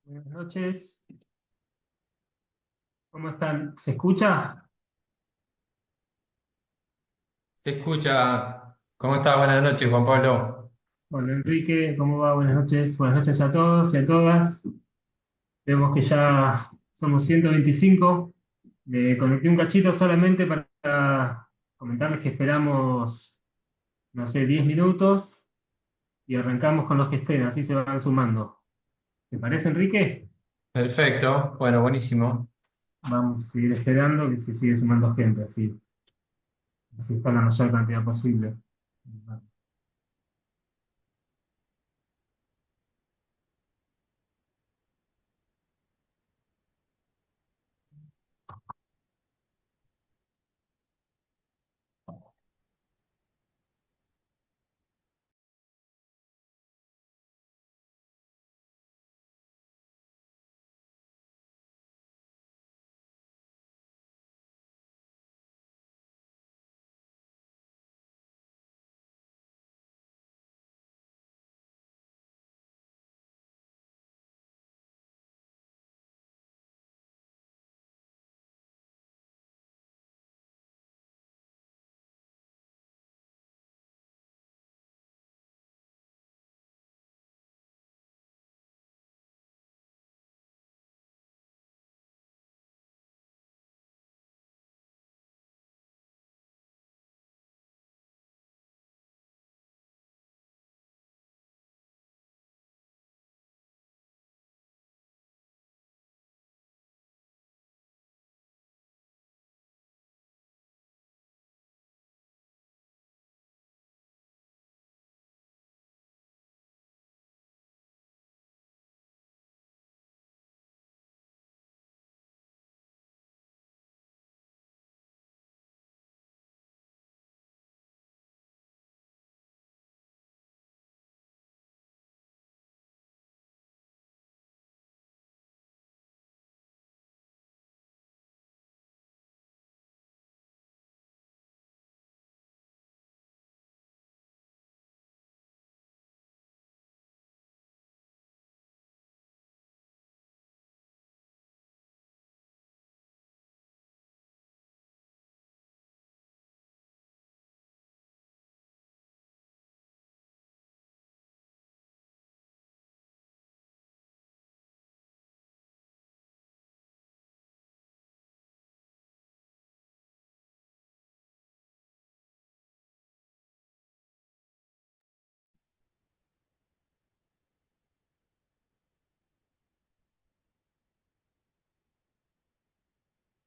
Buenas noches, ¿cómo están? ¿Se escucha? Se escucha. ¿Cómo estás? Buenas noches, Juan Pablo. Hola Enrique, ¿cómo va? Buenas noches a todos y a todas. Vemos que ya somos 125. Me conecté un cachito solamente para comentarles que esperamos, no sé, 10 minutos y arrancamos con los que estén, así se van sumando. ¿Te parece, Enrique? Perfecto. Bueno, buenísimo. Vamos a seguir esperando que se sigue sumando gente, así está la mayor cantidad posible.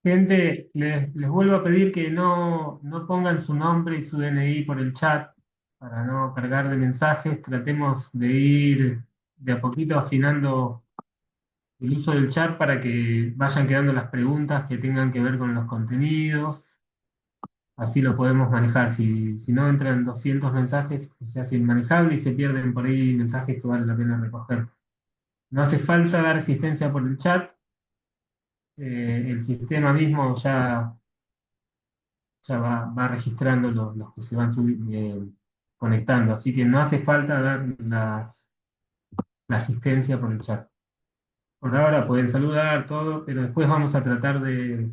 Gente, les vuelvo a pedir que no pongan su nombre y su DNI por el chat para no cargar de mensajes. Tratemos de ir de a poquito afinando el uso del chat para que vayan quedando las preguntas que tengan que ver con los contenidos. Así lo podemos manejar. Si no entran 200 mensajes, se hace inmanejable y se pierden por ahí mensajes que vale la pena recoger. No hace falta dar asistencia por el chat. El sistema mismo ya va registrando los que se van conectando, así que no hace falta dar la asistencia por el chat. Por ahora pueden saludar todo, pero después vamos a tratar de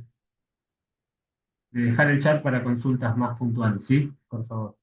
dejar el chat para consultas más puntuales, ¿sí? Por favor.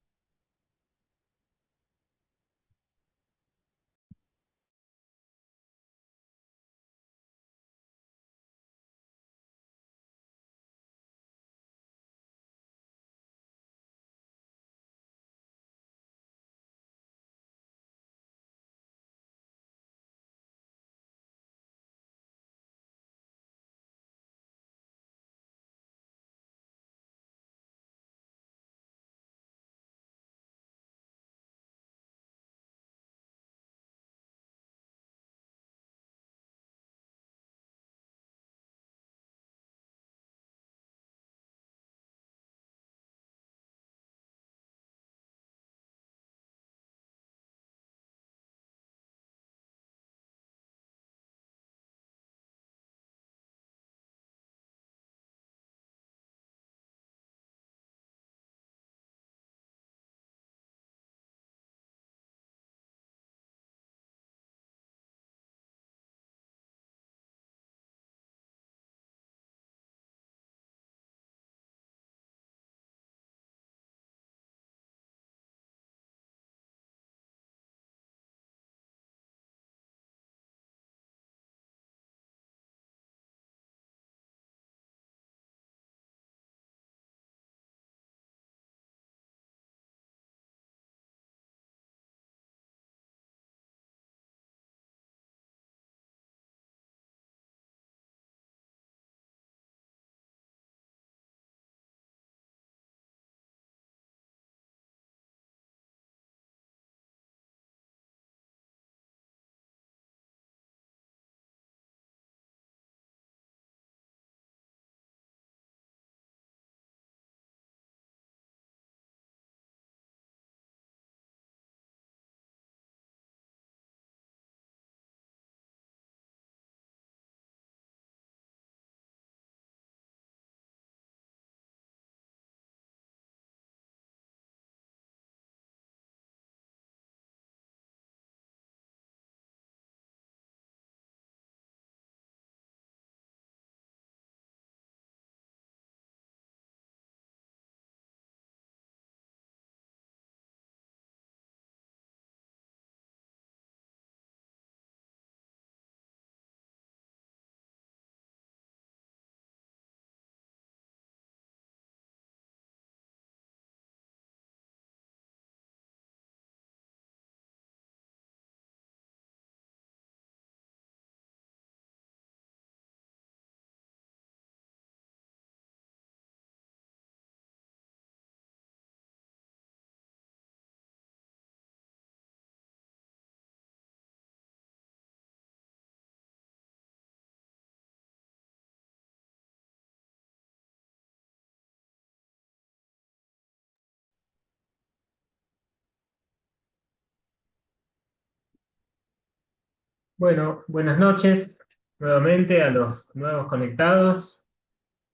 Bueno, buenas noches nuevamente a los nuevos conectados.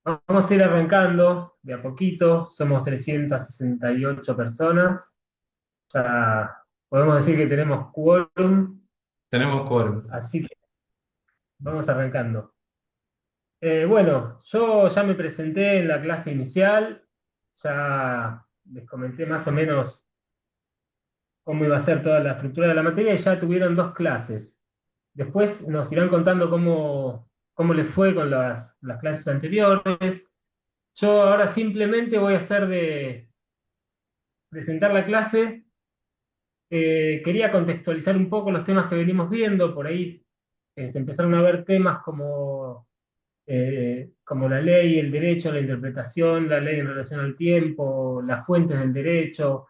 Vamos a ir arrancando de a poquito. Somos 368 personas. Ya podemos decir que tenemos quórum, Tenemos quórum. así que vamos arrancando. Bueno, yo ya me presenté en la clase inicial, ya les comenté más o menos cómo iba a ser toda la estructura de la materia y ya tuvieron dos clases. Después nos irán contando cómo les fue con las clases anteriores. Yo ahora simplemente voy a hacer de presentar la clase. Quería contextualizar un poco los temas que venimos viendo. Por ahí se empezaron a ver temas como la ley, el derecho, la interpretación, la ley en relación al tiempo, las fuentes del derecho,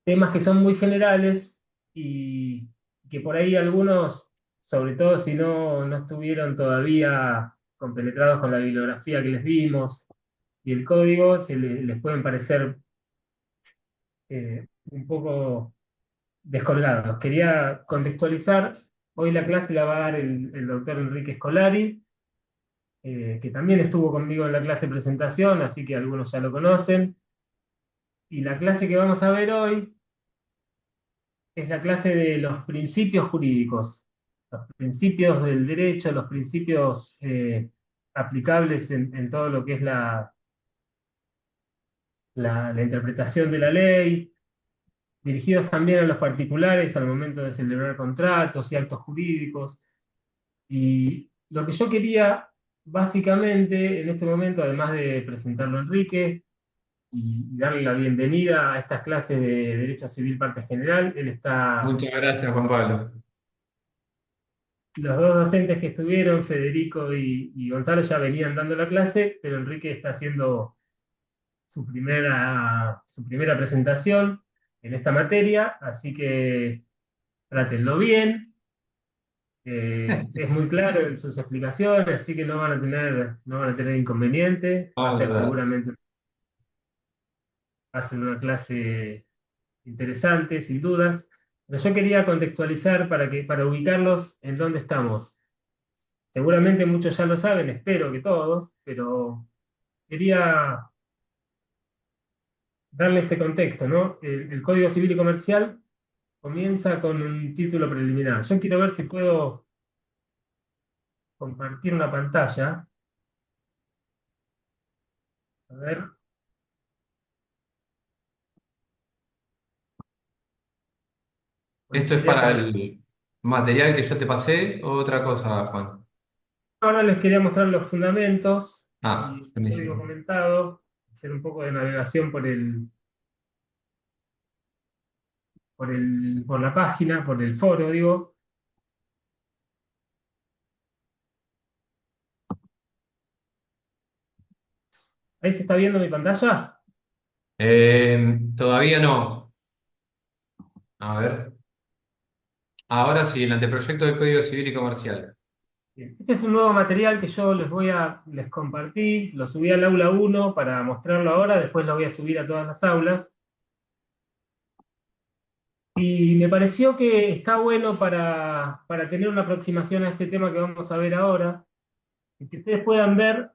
temas que son muy generales y que por ahí algunos, sobre todo si no estuvieron todavía compenetrados con la bibliografía que les dimos y el código, les pueden parecer un poco descolgados. Quería contextualizar, hoy la clase la va a dar el doctor Enrique Scolari, que también estuvo conmigo en la clase de presentación, así que algunos ya lo conocen. Y la clase que vamos a ver hoy es la clase de los principios jurídicos, los principios del derecho, los principios aplicables en todo lo que es la interpretación de la ley, dirigidos también a los particulares al momento de celebrar contratos y actos jurídicos. Y lo que yo quería, básicamente, en este momento, además de presentarlo a Enrique y darle la bienvenida a estas clases de Derecho Civil Parte General, él está. Muchas gracias, Juan Pablo. Los dos docentes que estuvieron, Federico y Gonzalo, ya venían dando la clase, pero Enrique está haciendo su primera presentación en esta materia, así que trátenlo bien. Es muy claro en sus explicaciones, así que no van a tener inconveniente. Va a Vamos, ser ¿verdad? seguramente una clase interesante, sin dudas. Pero yo quería contextualizar para ubicarlos en dónde estamos. Seguramente muchos ya lo saben, espero que todos, pero quería darle este contexto, ¿no? El Código Civil y Comercial comienza con un título preliminar. Yo quiero ver si puedo compartir una pantalla. A ver, ¿Esto es sería para poner. el material que yo te pasé o otra cosa, Juan? Ahora les quería mostrar los fundamentos Ah, y el código buenísimo. comentado, hacer un poco de navegación por la página, por el foro, digo. ¿Ahí se está viendo mi pantalla? Todavía no. A ver. Ahora sí, el anteproyecto del Código Civil y Comercial. Bien. Este es un nuevo material que yo les compartí, lo subí al aula 1 para mostrarlo ahora, después lo voy a subir a todas las aulas. Y me pareció que está bueno para tener una aproximación a este tema que vamos a ver ahora, y que ustedes puedan ver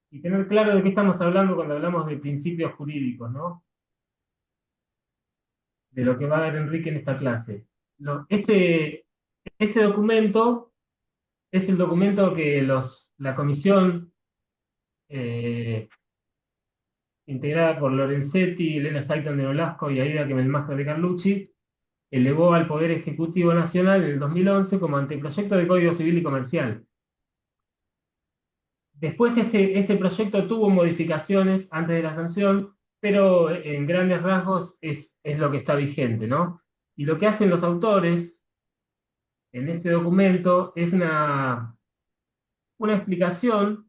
y tener claro de qué estamos hablando cuando hablamos de principios jurídicos, ¿no? De lo que va a dar Enrique en esta clase. Este documento es el documento que la comisión eh, integrada por Lorenzetti, Elena Staiton de Nolasco y Aida Kemelmacher de Carlucci, elevó al Poder Ejecutivo Nacional en el 2011 como anteproyecto de Código Civil y Comercial. Después este proyecto tuvo modificaciones antes de la sanción, pero en grandes rasgos es lo que está vigente, ¿no? Y lo que hacen los autores en este documento es una explicación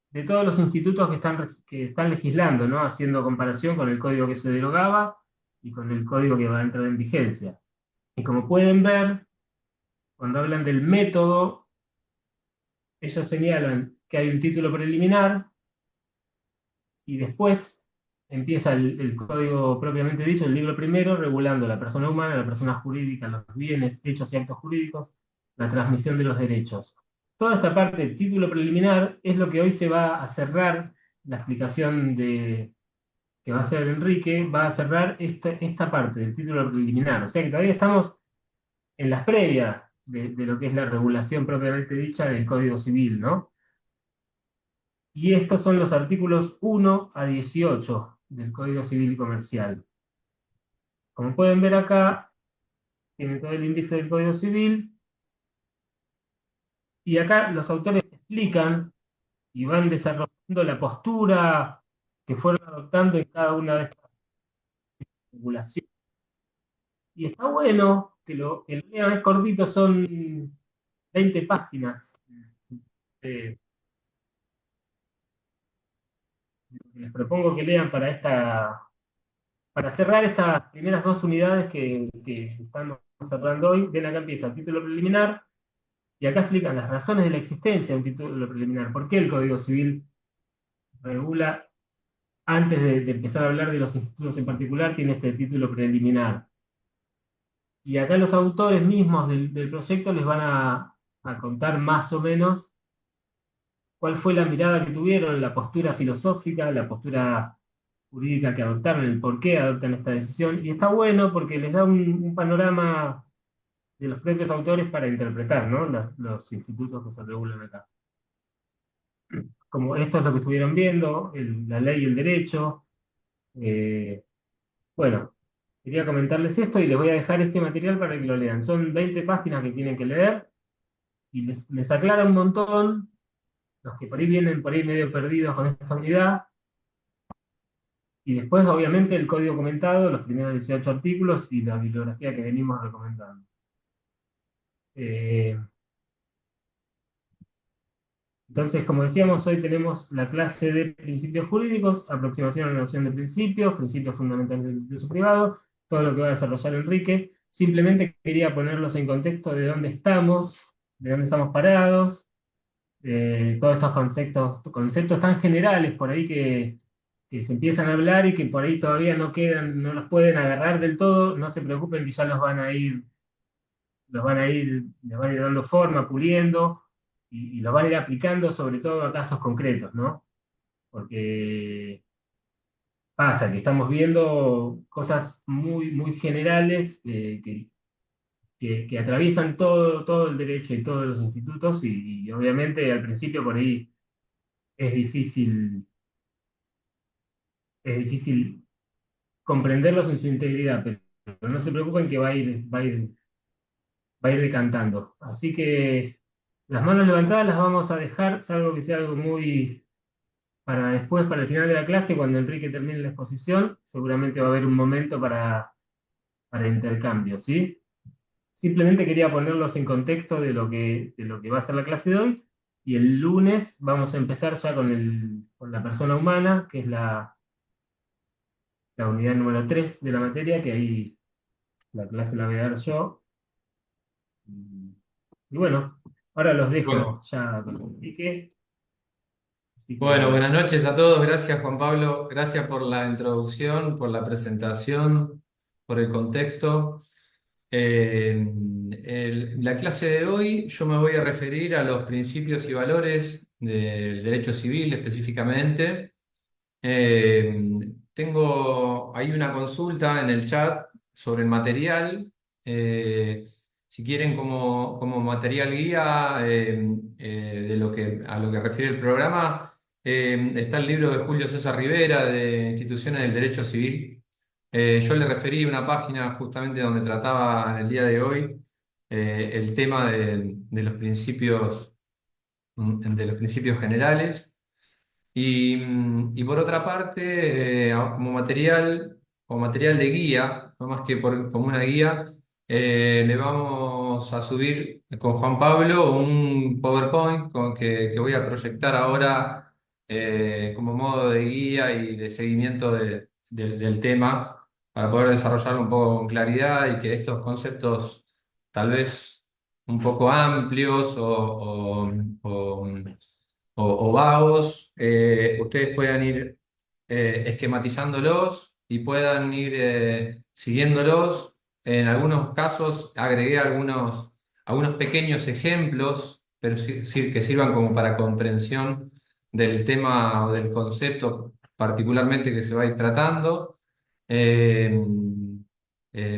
de todos los institutos que están legislando, ¿no? Haciendo comparación con el código que se derogaba y con el código que va a entrar en vigencia. Y como pueden ver, cuando hablan del método, ellos señalan que hay un título preliminar y después empieza el código propiamente dicho, el libro primero, regulando la persona humana, la persona jurídica, los bienes, hechos y actos jurídicos. la transmisión de los derechos. Toda esta parte del título preliminar es lo que hoy se va a cerrar, la explicación que va a hacer Enrique, va a cerrar esta parte del título preliminar. O sea que todavía estamos en las previas de lo que es la regulación propiamente dicha del Código Civil, ¿no? Y estos son los artículos 1 a 18 del Código Civil y Comercial. Como pueden ver acá, tiene todo el índice del Código Civil, y acá los autores explican y van desarrollando la postura que fueron adoptando en cada una de estas regulaciones. Y está bueno que lo lean, es cortito, son 20 páginas. eh, Les propongo que lean para cerrar estas primeras dos unidades que estamos cerrando hoy. Ven, acá empieza el título preliminar, y acá explican las razones de la existencia de un título preliminar. ¿Por qué el Código Civil regula, antes de empezar a hablar de los institutos en particular, tiene este título preliminar? Y acá los autores mismos del proyecto les van a contar más o menos cuál fue la mirada que tuvieron, la postura filosófica, la postura jurídica que adoptaron, el por qué adoptan esta decisión. Y está bueno porque les da un panorama de los propios autores para interpretar, ¿no? Los institutos que se regulan acá. Como esto es lo que estuvieron viendo, la ley y el derecho. eh, bueno, quería comentarles esto y les voy a dejar este material para que lo lean. Son 20 páginas que tienen que leer y les aclara un montón, los que por ahí vienen por ahí medio perdidos con esta unidad. Y después, obviamente, el código comentado, los primeros 18 artículos y la bibliografía que venimos recomendando. Eh, entonces, como decíamos, hoy tenemos la clase de principios jurídicos, aproximación a la noción de principios, principios fundamentales del derecho privado, todo lo que va a desarrollar Enrique. Simplemente quería ponerlos en contexto de dónde estamos parados, todos estos conceptos tan generales por ahí que se empiezan a hablar y que por ahí todavía no quedan, no los pueden agarrar del todo. No se preocupen que ya les van a ir dando forma, puliendo, y los van a ir aplicando sobre todo a casos concretos, ¿no? Porque pasa que estamos viendo cosas muy, muy generales que atraviesan todo el derecho y todos los institutos, y obviamente al principio por ahí es difícil, es difícil comprenderlos en su integridad, pero no se preocupen que va a ir decantando. Así que las manos levantadas las vamos a dejar, salvo que sea algo muy para después, para el final de la clase, cuando Enrique termine la exposición, seguramente va a haber un momento para intercambio, ¿sí? Simplemente quería ponerlos en contexto de lo que va a ser la clase de hoy, y el lunes vamos a empezar ya con la persona humana, que es la unidad número 3 de la materia, que ahí la clase la voy a dar yo. Y bueno, ahora los Bueno, dejo ya con Enrique, así bueno, que buenas noches a todos. Gracias, Juan Pablo. Gracias por la introducción, por la presentación, por el contexto. La clase de hoy yo me voy a referir a los principios y valores del derecho civil específicamente. Hay una consulta en el chat sobre el material. Eh, si quieren como material guía a lo que refiere el programa, está el libro de Julio César Rivera de Instituciones del Derecho Civil. Yo le referí una página justamente donde trataba en el día de hoy el tema de los principios generales. Y por otra parte, como material o material de guía, no más que como una guía, le vamos a subir con Juan Pablo un PowerPoint que voy a proyectar ahora como modo de guía y de seguimiento del tema para poder desarrollarlo un poco con claridad y que estos conceptos tal vez un poco amplios o vagos, ustedes puedan ir esquematizándolos y puedan ir siguiéndolos. En algunos casos agregué algunos pequeños ejemplos, pero sí que sirvan como para comprensión del tema o del concepto particularmente que se va a ir tratando. Eh,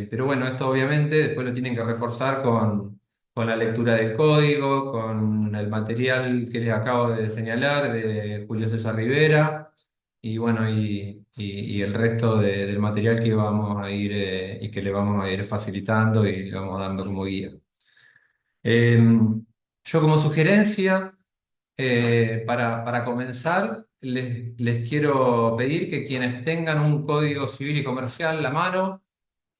pero bueno, esto obviamente después lo tienen que reforzar con la lectura del código, con el material que les acabo de señalar de Julio César Rivera y bueno, y el resto del material que vamos a ir y que le vamos a ir facilitando y le vamos dando como guía. Eh, yo como sugerencia, para comenzar, les quiero pedir que quienes tengan un código civil y comercial a la mano,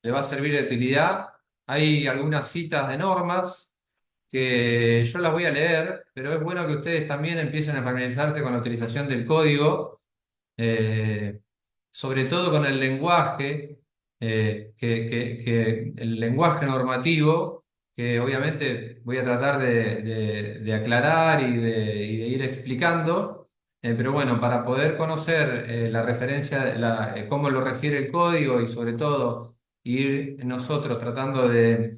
le va a servir de utilidad. Hay algunas citas de normas que yo las voy a leer, pero es bueno que ustedes también empiecen a familiarizarse con la utilización del código, eh, sobre todo con el lenguaje, que el lenguaje normativo, que obviamente voy a tratar de aclarar y de ir explicando, pero bueno, para poder conocer la referencia, cómo lo refiere el código y sobre todo ir nosotros tratando de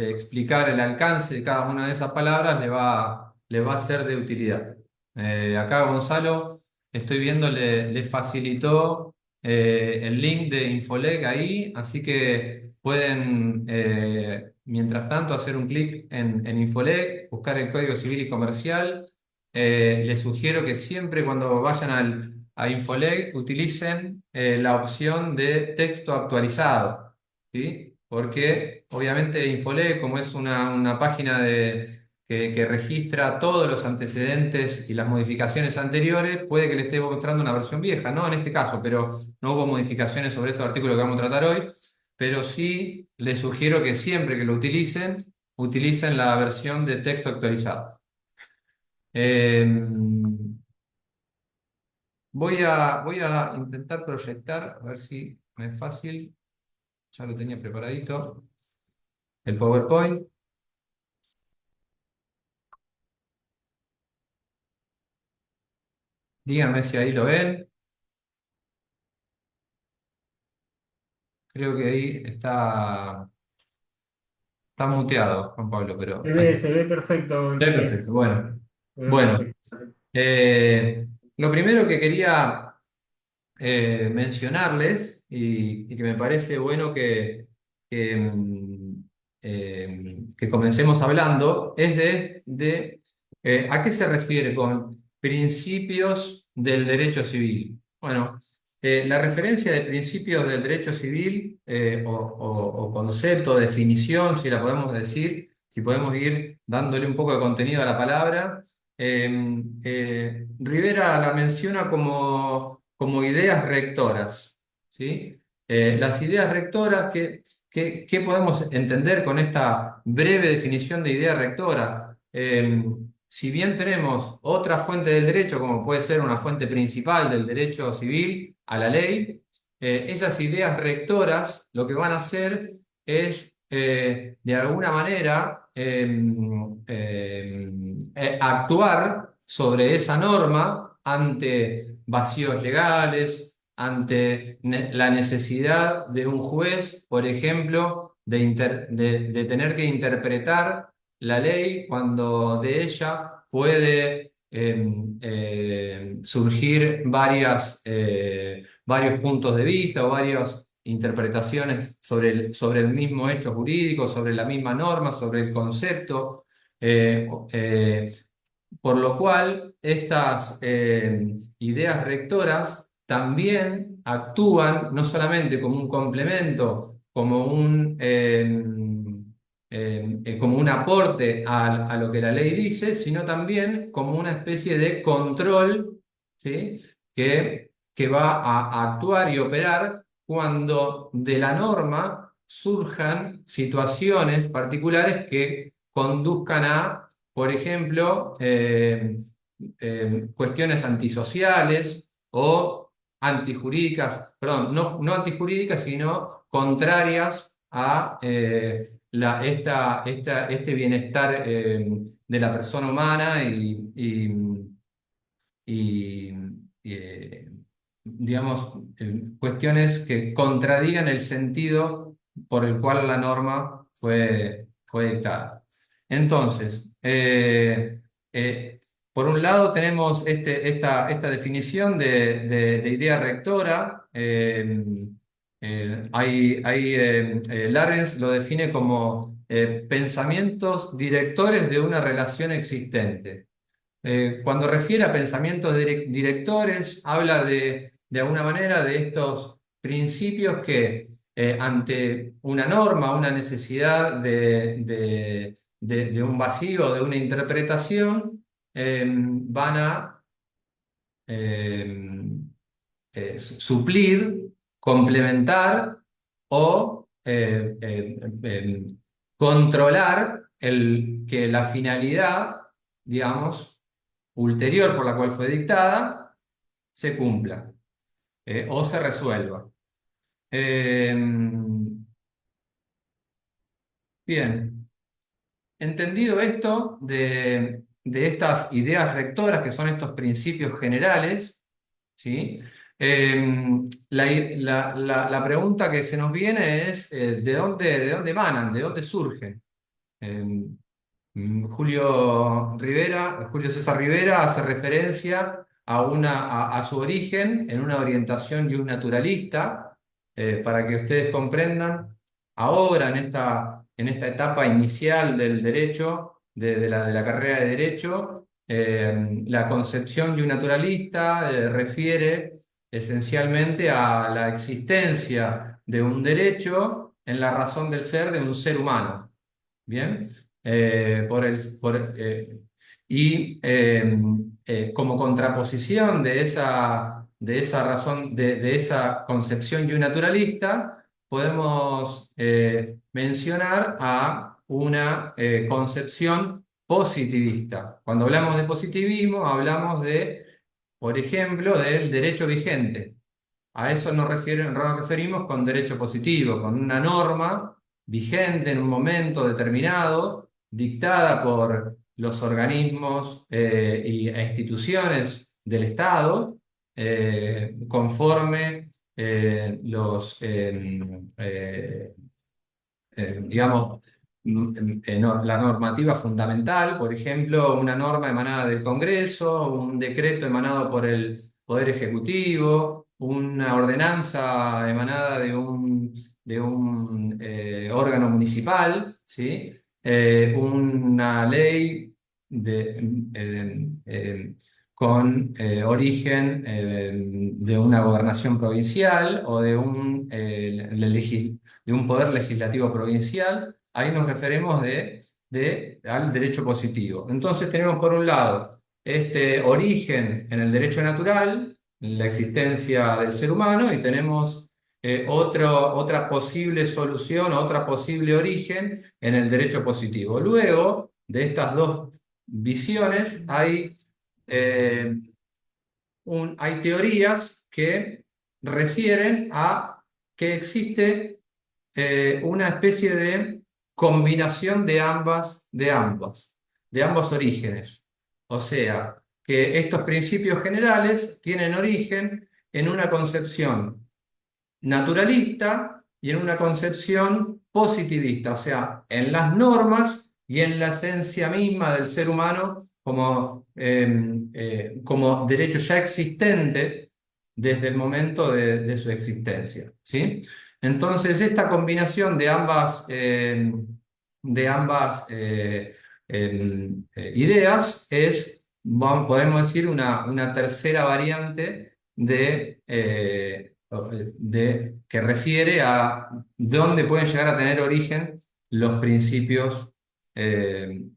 explicar el alcance de cada una de esas palabras, le va a ser de utilidad. Acá Gonzalo, estoy viendo, le facilitó el link de Infoleg ahí, así que pueden, mientras tanto, hacer un clic en Infoleg, buscar el Código Civil y Comercial. Les sugiero que siempre cuando vayan a Infoleg utilicen la opción de texto actualizado, ¿sí? Porque obviamente Infoleg, como es una página que registra todos los antecedentes y las modificaciones anteriores, puede que le esté mostrando una versión vieja, no en este caso, pero no hubo modificaciones sobre estos artículos que vamos a tratar hoy, pero sí les sugiero que siempre que lo utilicen la versión de texto actualizado. Eh, voy a intentar proyectar, a ver si me es fácil, ya lo tenía preparadito, el PowerPoint. Díganme si ahí lo ven. Creo que ahí está muteado, Juan Pablo, pero ahí está. Se ve perfecto, Sí, Enrique. perfecto. Bueno, Se ve bueno. perfecto. Lo primero que quería mencionarles y que me parece bueno que comencemos hablando es de ¿a qué se refiere con principios del derecho civil? Bueno, la referencia de principios del derecho civil o concepto, definición, si la podemos decir, si podemos ir dándole un poco de contenido a la palabra. Rivera la menciona como ideas rectoras, ¿sí? Las ideas rectoras, ¿qué podemos entender con esta breve definición de idea rectora? Si bien tenemos otra fuente del derecho, como puede ser una fuente principal del derecho civil a la ley, esas ideas rectoras lo que van a hacer es, de alguna manera, actuar sobre esa norma ante vacíos legales, ante la necesidad de un juez, por ejemplo, de tener que interpretar la ley cuando de ella puede surgir varios puntos de vista o varias interpretaciones sobre el mismo hecho jurídico, sobre la misma norma, sobre el concepto. eh, eh, por lo cual, estas ideas rectoras también actúan no solamente como un complemento, como un aporte a lo que la ley dice, sino también como una especie de control, ¿sí? que va a actuar y operar cuando de la norma surjan situaciones particulares que conduzcan a, por ejemplo, cuestiones antisociales o antijurídicas, perdón, no antijurídicas, sino contrarias a este bienestar de la persona humana y, eh, digamos, cuestiones que contradigan el sentido por el cual la norma fue dictada. Entonces, por un lado tenemos esta definición de idea rectora. Lawrence lo define como pensamientos directores de una relación existente. Cuando refiere a pensamientos directores, habla de alguna manera de estos principios que ante una norma, una necesidad de un vacío, de una interpretación, van a eh, suplir, complementar o controlar que la finalidad, digamos, ulterior por la cual fue dictada, se cumpla o se resuelva. Eh, Bien, entendido esto de estas ideas rectoras, que son estos principios generales, ¿sí? La pregunta que se nos viene es, ¿de dónde emanan? ¿De dónde surgen? Eh, Julio César Rivera hace referencia a su origen en una orientación naturalista, para que ustedes comprendan ahora en esta etapa inicial del derecho, de la carrera de derecho, la concepción naturalista refiere esencialmente a la existencia de un derecho en la razón del ser de un ser humano. Bien. Eh, por el, por, y Como contraposición de esa razón, de esa concepción naturalista, podemos mencionar a una concepción positivista. Cuando hablamos de positivismo, hablamos por ejemplo, del derecho vigente. A eso nos referimos con derecho positivo, con una norma vigente en un momento determinado, dictada por los organismos e instituciones del Estado, conforme digamos, la normativa fundamental, por ejemplo, una norma emanada del Congreso, un decreto emanado por el Poder Ejecutivo, una ordenanza emanada de un órgano municipal, ¿sí? Una ley con origen de una gobernación provincial o de un poder legislativo provincial. Ahí nos referimos al derecho positivo. Entonces tenemos por un lado este origen en el derecho natural, en la existencia del ser humano, y tenemos otra posible solución, otra posible origen en el derecho positivo. Luego de estas dos visiones eh, hay teorías que refieren a que existe una especie de combinación de ambos orígenes. O sea, que estos principios generales tienen origen en una concepción naturalista y en una concepción positivista, o sea, en las normas y en la esencia misma del ser humano como derecho ya existente desde el momento de su existencia, ¿sí? Entonces, esta combinación de ambas ideas podemos decir, una tercera variante que refiere a dónde pueden llegar a tener origen los principios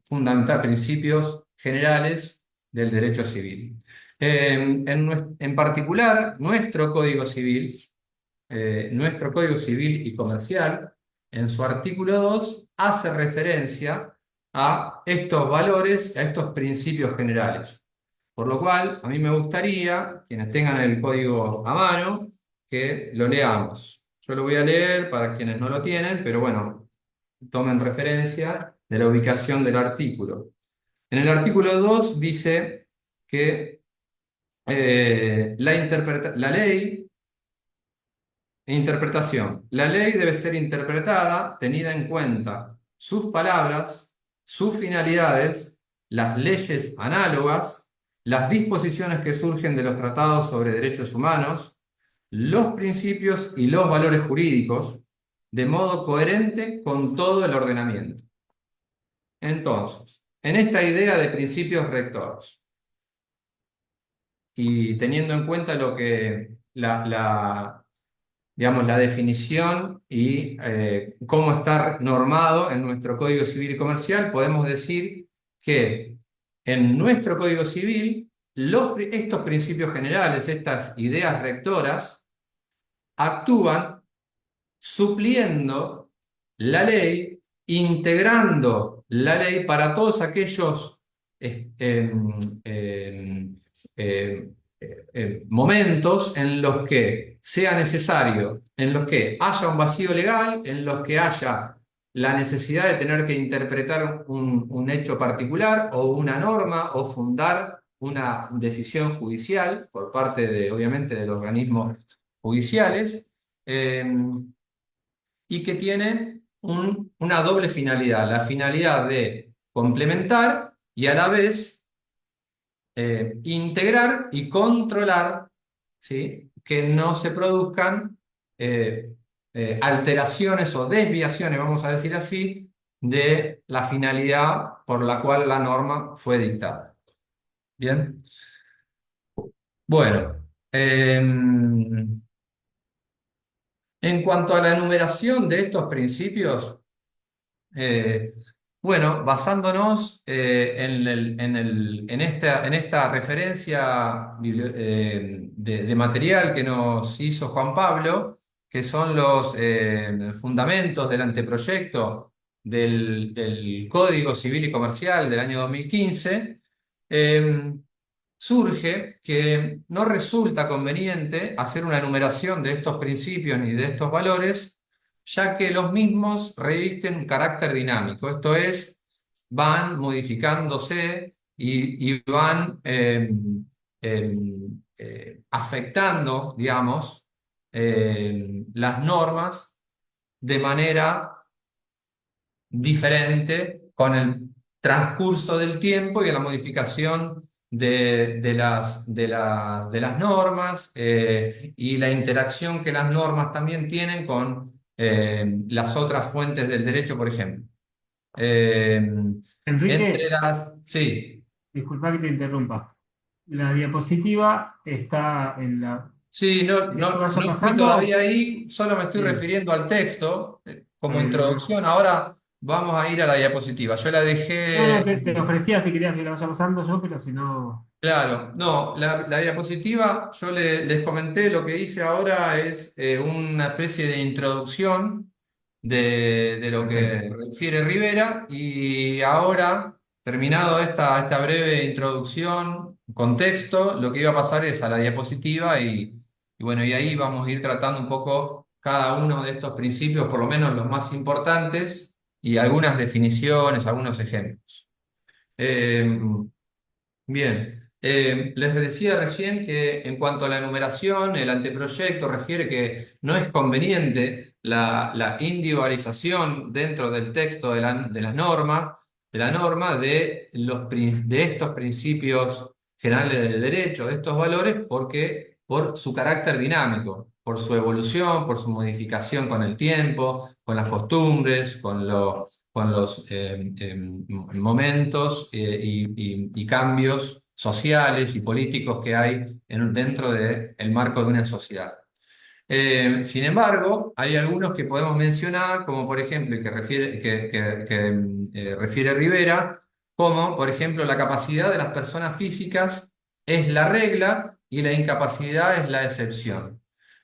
fundamentales, principios generales del derecho civil. En particular, nuestro Código Civil y Comercial, en su artículo 2, hace referencia a estos valores, a estos principios generales. Por lo cual, a mí me gustaría, quienes tengan el código a mano, que lo leamos. Yo lo voy a leer para quienes no lo tienen, pero bueno, tomen referencia de la ubicación del artículo. En el artículo 2 dice que la ley e interpretación. La ley debe ser interpretada tenida en cuenta sus palabras, sus finalidades, las leyes análogas, las disposiciones que surgen de los tratados sobre derechos humanos, los principios y los valores jurídicos, de modo coherente con todo el ordenamiento. Entonces, en esta idea de principios rectores, y teniendo en cuenta lo que digamos, la definición y cómo está normado en nuestro Código Civil y Comercial, podemos decir que en nuestro Código Civil estos principios generales, estas ideas rectoras, actúan supliendo la ley, integrando la ley para todos aquellos eh, momentos en los que sea necesario, en los que haya un vacío legal, en los que haya la necesidad de tener que interpretar un hecho particular o una norma o fundar una decisión judicial por parte de, obviamente, de los organismos judiciales, eh, y que tiene una doble finalidad, la finalidad de complementar y a la vez integrar y controlar, ¿sí? Que no se produzcan alteraciones o desviaciones, vamos a decir así, de la finalidad por la cual la norma fue dictada. Bien, bueno. En cuanto a la enumeración de estos principios, eh, bueno, basándonos en esta referencia de material que nos hizo Juan Pablo, que son los fundamentos del anteproyecto del Código Civil y Comercial del año 2015, eh, surge que no resulta conveniente hacer una enumeración de estos principios ni de estos valores, ya que los mismos revisten un carácter dinámico, esto es, van modificándose y van afectando, digamos, las normas de manera diferente con el transcurso del tiempo y a la modificación de las normas, y la interacción que las normas también tienen con las otras fuentes del derecho, por ejemplo. Eh, entre Enrique, las... Sí, disculpa que te interrumpa. La diapositiva está en la... sí, ¿Querés que vaya no fui todavía pasando? ahí, solo me estoy Bien. refiriendo al texto como Ah, introducción. Ahora vamos a ir a la diapositiva. Yo la no, no, dejé... te ofrecía si querías que la vaya pasando yo, pero si no... Claro, no, la diapositiva, yo les comenté, lo que hice ahora es una especie de introducción de lo Perfecto. que refiere Rivera, y ahora, terminado esta breve introducción, contexto, lo que iba a pasar es a la diapositiva y bueno, y ahí vamos a ir tratando un poco cada uno de estos principios, por lo menos los más importantes, y algunas definiciones, algunos ejemplos. Eh, Bien, les decía recién que en cuanto a la enumeración, el anteproyecto refiere que no es conveniente la individualización dentro del texto de la norma de estos principios generales del derecho, de estos valores, porque por su carácter dinámico, por su evolución, por su modificación con el tiempo, con las costumbres, con los momentos y cambios sociales y políticos que hay dentro del marco de una sociedad. Sin embargo, hay algunos que podemos mencionar, como por ejemplo, y que refiere Rivera, como por ejemplo la capacidad de las personas físicas es la regla y la incapacidad es la excepción.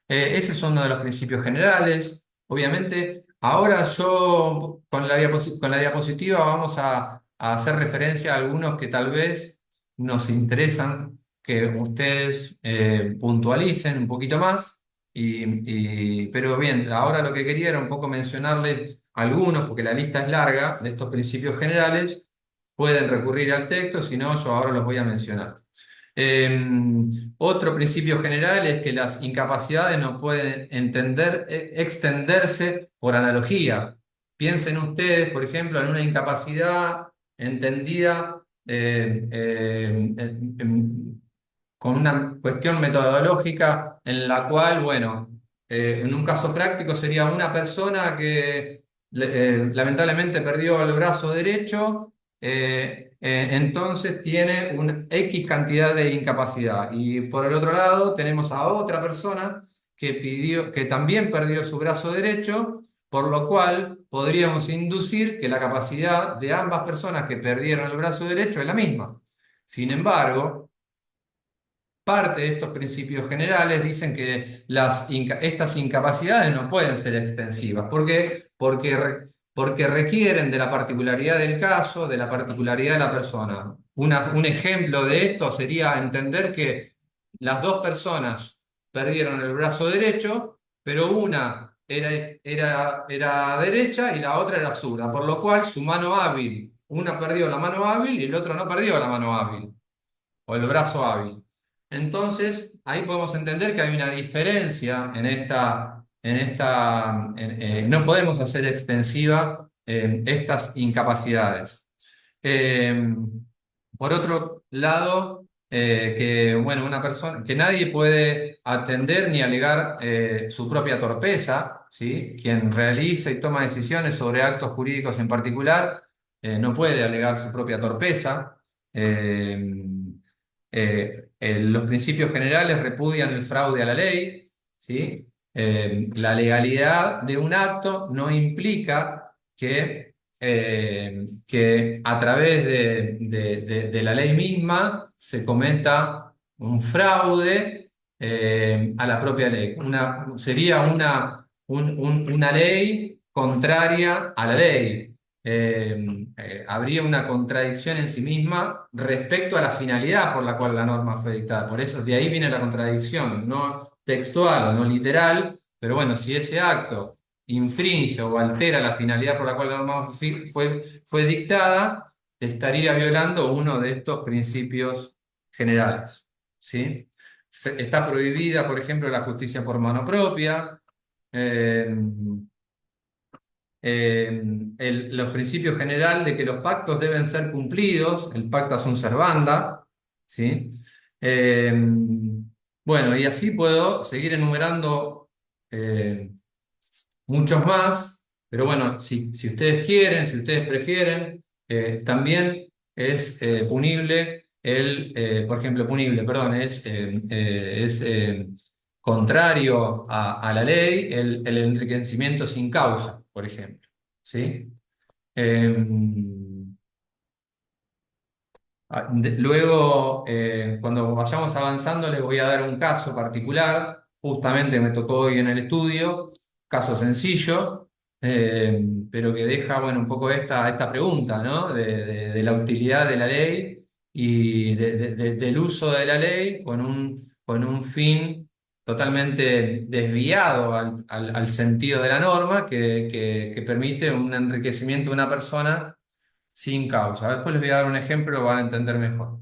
Ese es uno de los principios generales. Obviamente, ahora yo con con la diapositiva vamos a hacer referencia a algunos que tal vez nos interesan que ustedes puntualicen un poquito más. Pero bien, ahora lo que quería era un poco mencionarles algunos, porque la lista es larga de estos principios generales. Pueden recurrir al texto, si no, yo ahora los voy a mencionar. Eh, Otro principio general es que las incapacidades no pueden extenderse por analogía. piensen ustedes, por ejemplo, en una incapacidad entendida con una cuestión metodológica en la cual, bueno, en un caso práctico sería una persona que lamentablemente perdió el brazo derecho, entonces tiene una X cantidad de incapacidad. Y por el otro lado tenemos a otra persona que también perdió su brazo derecho, por lo cual podríamos inducir que la capacidad de ambas personas que perdieron el brazo derecho es la misma. Sin embargo, parte de estos principios generales dicen que estas incapacidades no pueden ser extensivas. ¿Por qué? Porque requieren de la particularidad del caso, de la particularidad de la persona. Un ejemplo de esto sería entender que las dos personas perdieron el brazo derecho, pero una era derecha y la otra era zurda, por lo cual su mano hábil, una perdió la mano hábil y el otro no perdió la mano hábil o el brazo hábil. Entonces, ahí podemos entender que hay una diferencia no podemos hacer extensiva estas incapacidades. Eh, por otro lado, que bueno, una persona, que nadie puede atender ni alegar su propia torpeza, ¿sí? Quien realiza y toma decisiones sobre actos jurídicos en particular, no puede alegar su propia torpeza. Eh, los principios generales repudian el fraude a la ley, ¿sí? La legalidad de un acto no implica que a través de la ley misma se cometa un fraude a la propia ley. Sería una ley contraria a la ley. Habría una contradicción en sí misma respecto a la finalidad por la cual la norma fue dictada. Por eso de ahí viene la contradicción, no textual o no literal, pero bueno, si ese acto infringe o altera la finalidad por la cual la norma fue dictada, estaría violando uno de estos principios generales. ¿Sí? Está prohibida, por ejemplo, la justicia por mano propia. eh, los principios generales de que los pactos deben ser cumplidos, el pacta sunt servanda, ¿sí? Eh, bueno, y así puedo seguir enumerando eh, muchos más, pero bueno, si ustedes quieren, si ustedes prefieren, también es punible por ejemplo, punible, perdón, es contrario a la ley el enriquecimiento sin causa, por ejemplo, ¿sí? Luego, cuando vayamos avanzando, les voy a dar un caso particular, justamente me tocó hoy en el estudio, caso sencillo, pero que deja, bueno, un poco esta pregunta, ¿no? De la utilidad de la ley y del uso de la ley con un fin totalmente desviado al sentido de la norma que permite un enriquecimiento de una persona sin causa. Después les voy a dar un ejemplo, lo van a entender mejor.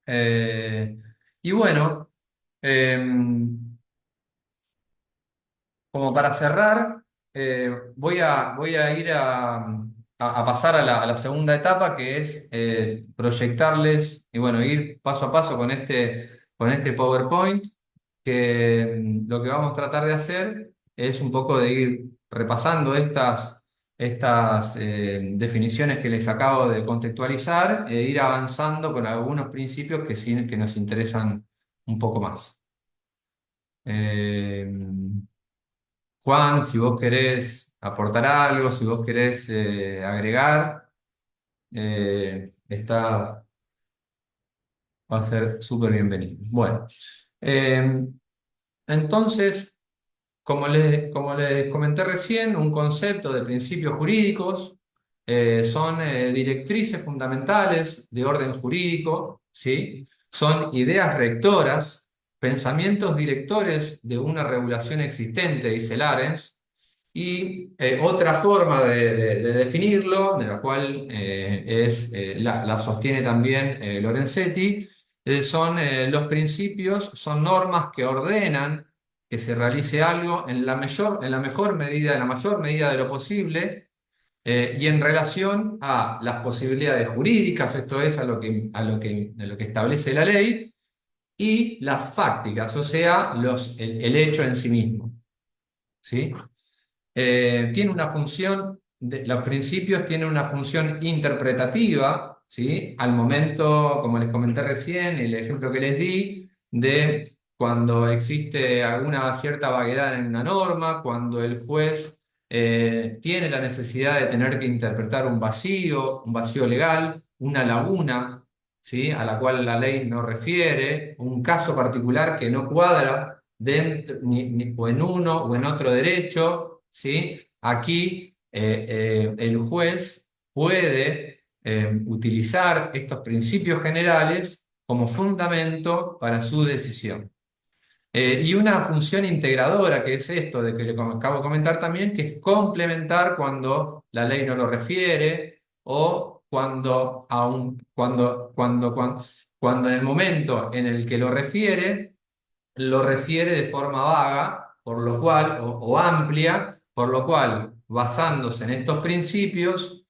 Eh, y bueno, eh, como para cerrar, voy a ir a pasar a la segunda etapa, que es proyectarles y bueno, ir paso a paso con este PowerPoint, que lo que vamos a tratar de hacer es un poco de ir repasando estas definiciones que les acabo de contextualizar e ir avanzando con algunos principios que sí que nos interesan un poco más. Eh, Juan, si vos querés aportar algo, si vos querés agregar, va a ser súper bienvenido. Bueno, eh, entonces, como les comenté recién, un concepto de principios jurídicos son directrices fundamentales de orden jurídico, ¿sí? Son ideas rectoras, pensamientos directores de una regulación existente, dice Larens, y otra forma de definirlo, de la cual la sostiene también Lorenzetti, los principios, son normas que ordenan que se realice algo en la mejor medida de lo posible, Y en relación a las posibilidades jurídicas, esto es a lo que establece la ley, y las fácticas, o sea, el hecho en sí mismo. ¿Sí? Tiene una función, los principios tienen una función interpretativa, ¿sí? Al momento, como les comenté recién, el ejemplo que les di, de cuando existe alguna cierta vaguedad en una norma, cuando el juez tiene la necesidad de tener que interpretar un vacío legal, una laguna, ¿sí? A la cual la ley no refiere, un caso particular que no cuadra dentro, o en uno o en otro derecho, ¿sí? Aquí el juez puede utilizar estos principios generales como fundamento para su decisión. Y una función integradora, que es esto de que le acabo de comentar también, que es complementar cuando la ley no lo refiere o cuando en el momento en el que lo refiere de forma vaga, por lo cual, o amplia, por lo cual, basándose en estos principios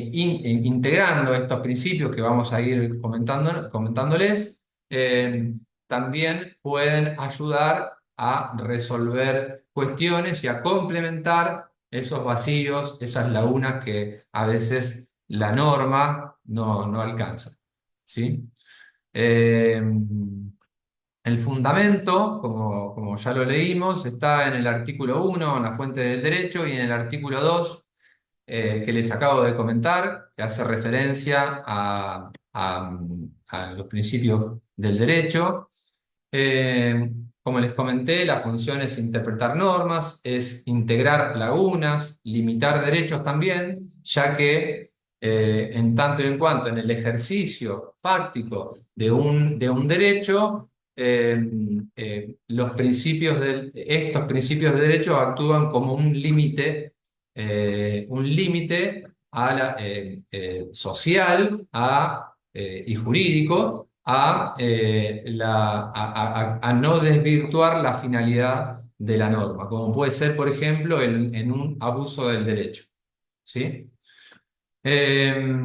integrando estos principios que vamos a ir comentándoles, eh, también pueden ayudar a resolver cuestiones y a complementar esos vacíos, esas lagunas que a veces la norma no alcanza. ¿Sí? Eh, el fundamento, como ya lo leímos, está en el artículo 1, en la fuente del derecho, y en el artículo 2, que les acabo de comentar, que hace referencia a los principios del derecho. Eh, Como les comenté, la función es interpretar normas, es integrar lagunas, limitar derechos también, ya que en tanto y en cuanto en el ejercicio fáctico de un derecho, estos principios de derecho actúan como un límite social y jurídico a no desvirtuar la finalidad de la norma, como puede ser, por ejemplo, en un abuso del derecho. ¿Sí? Eh,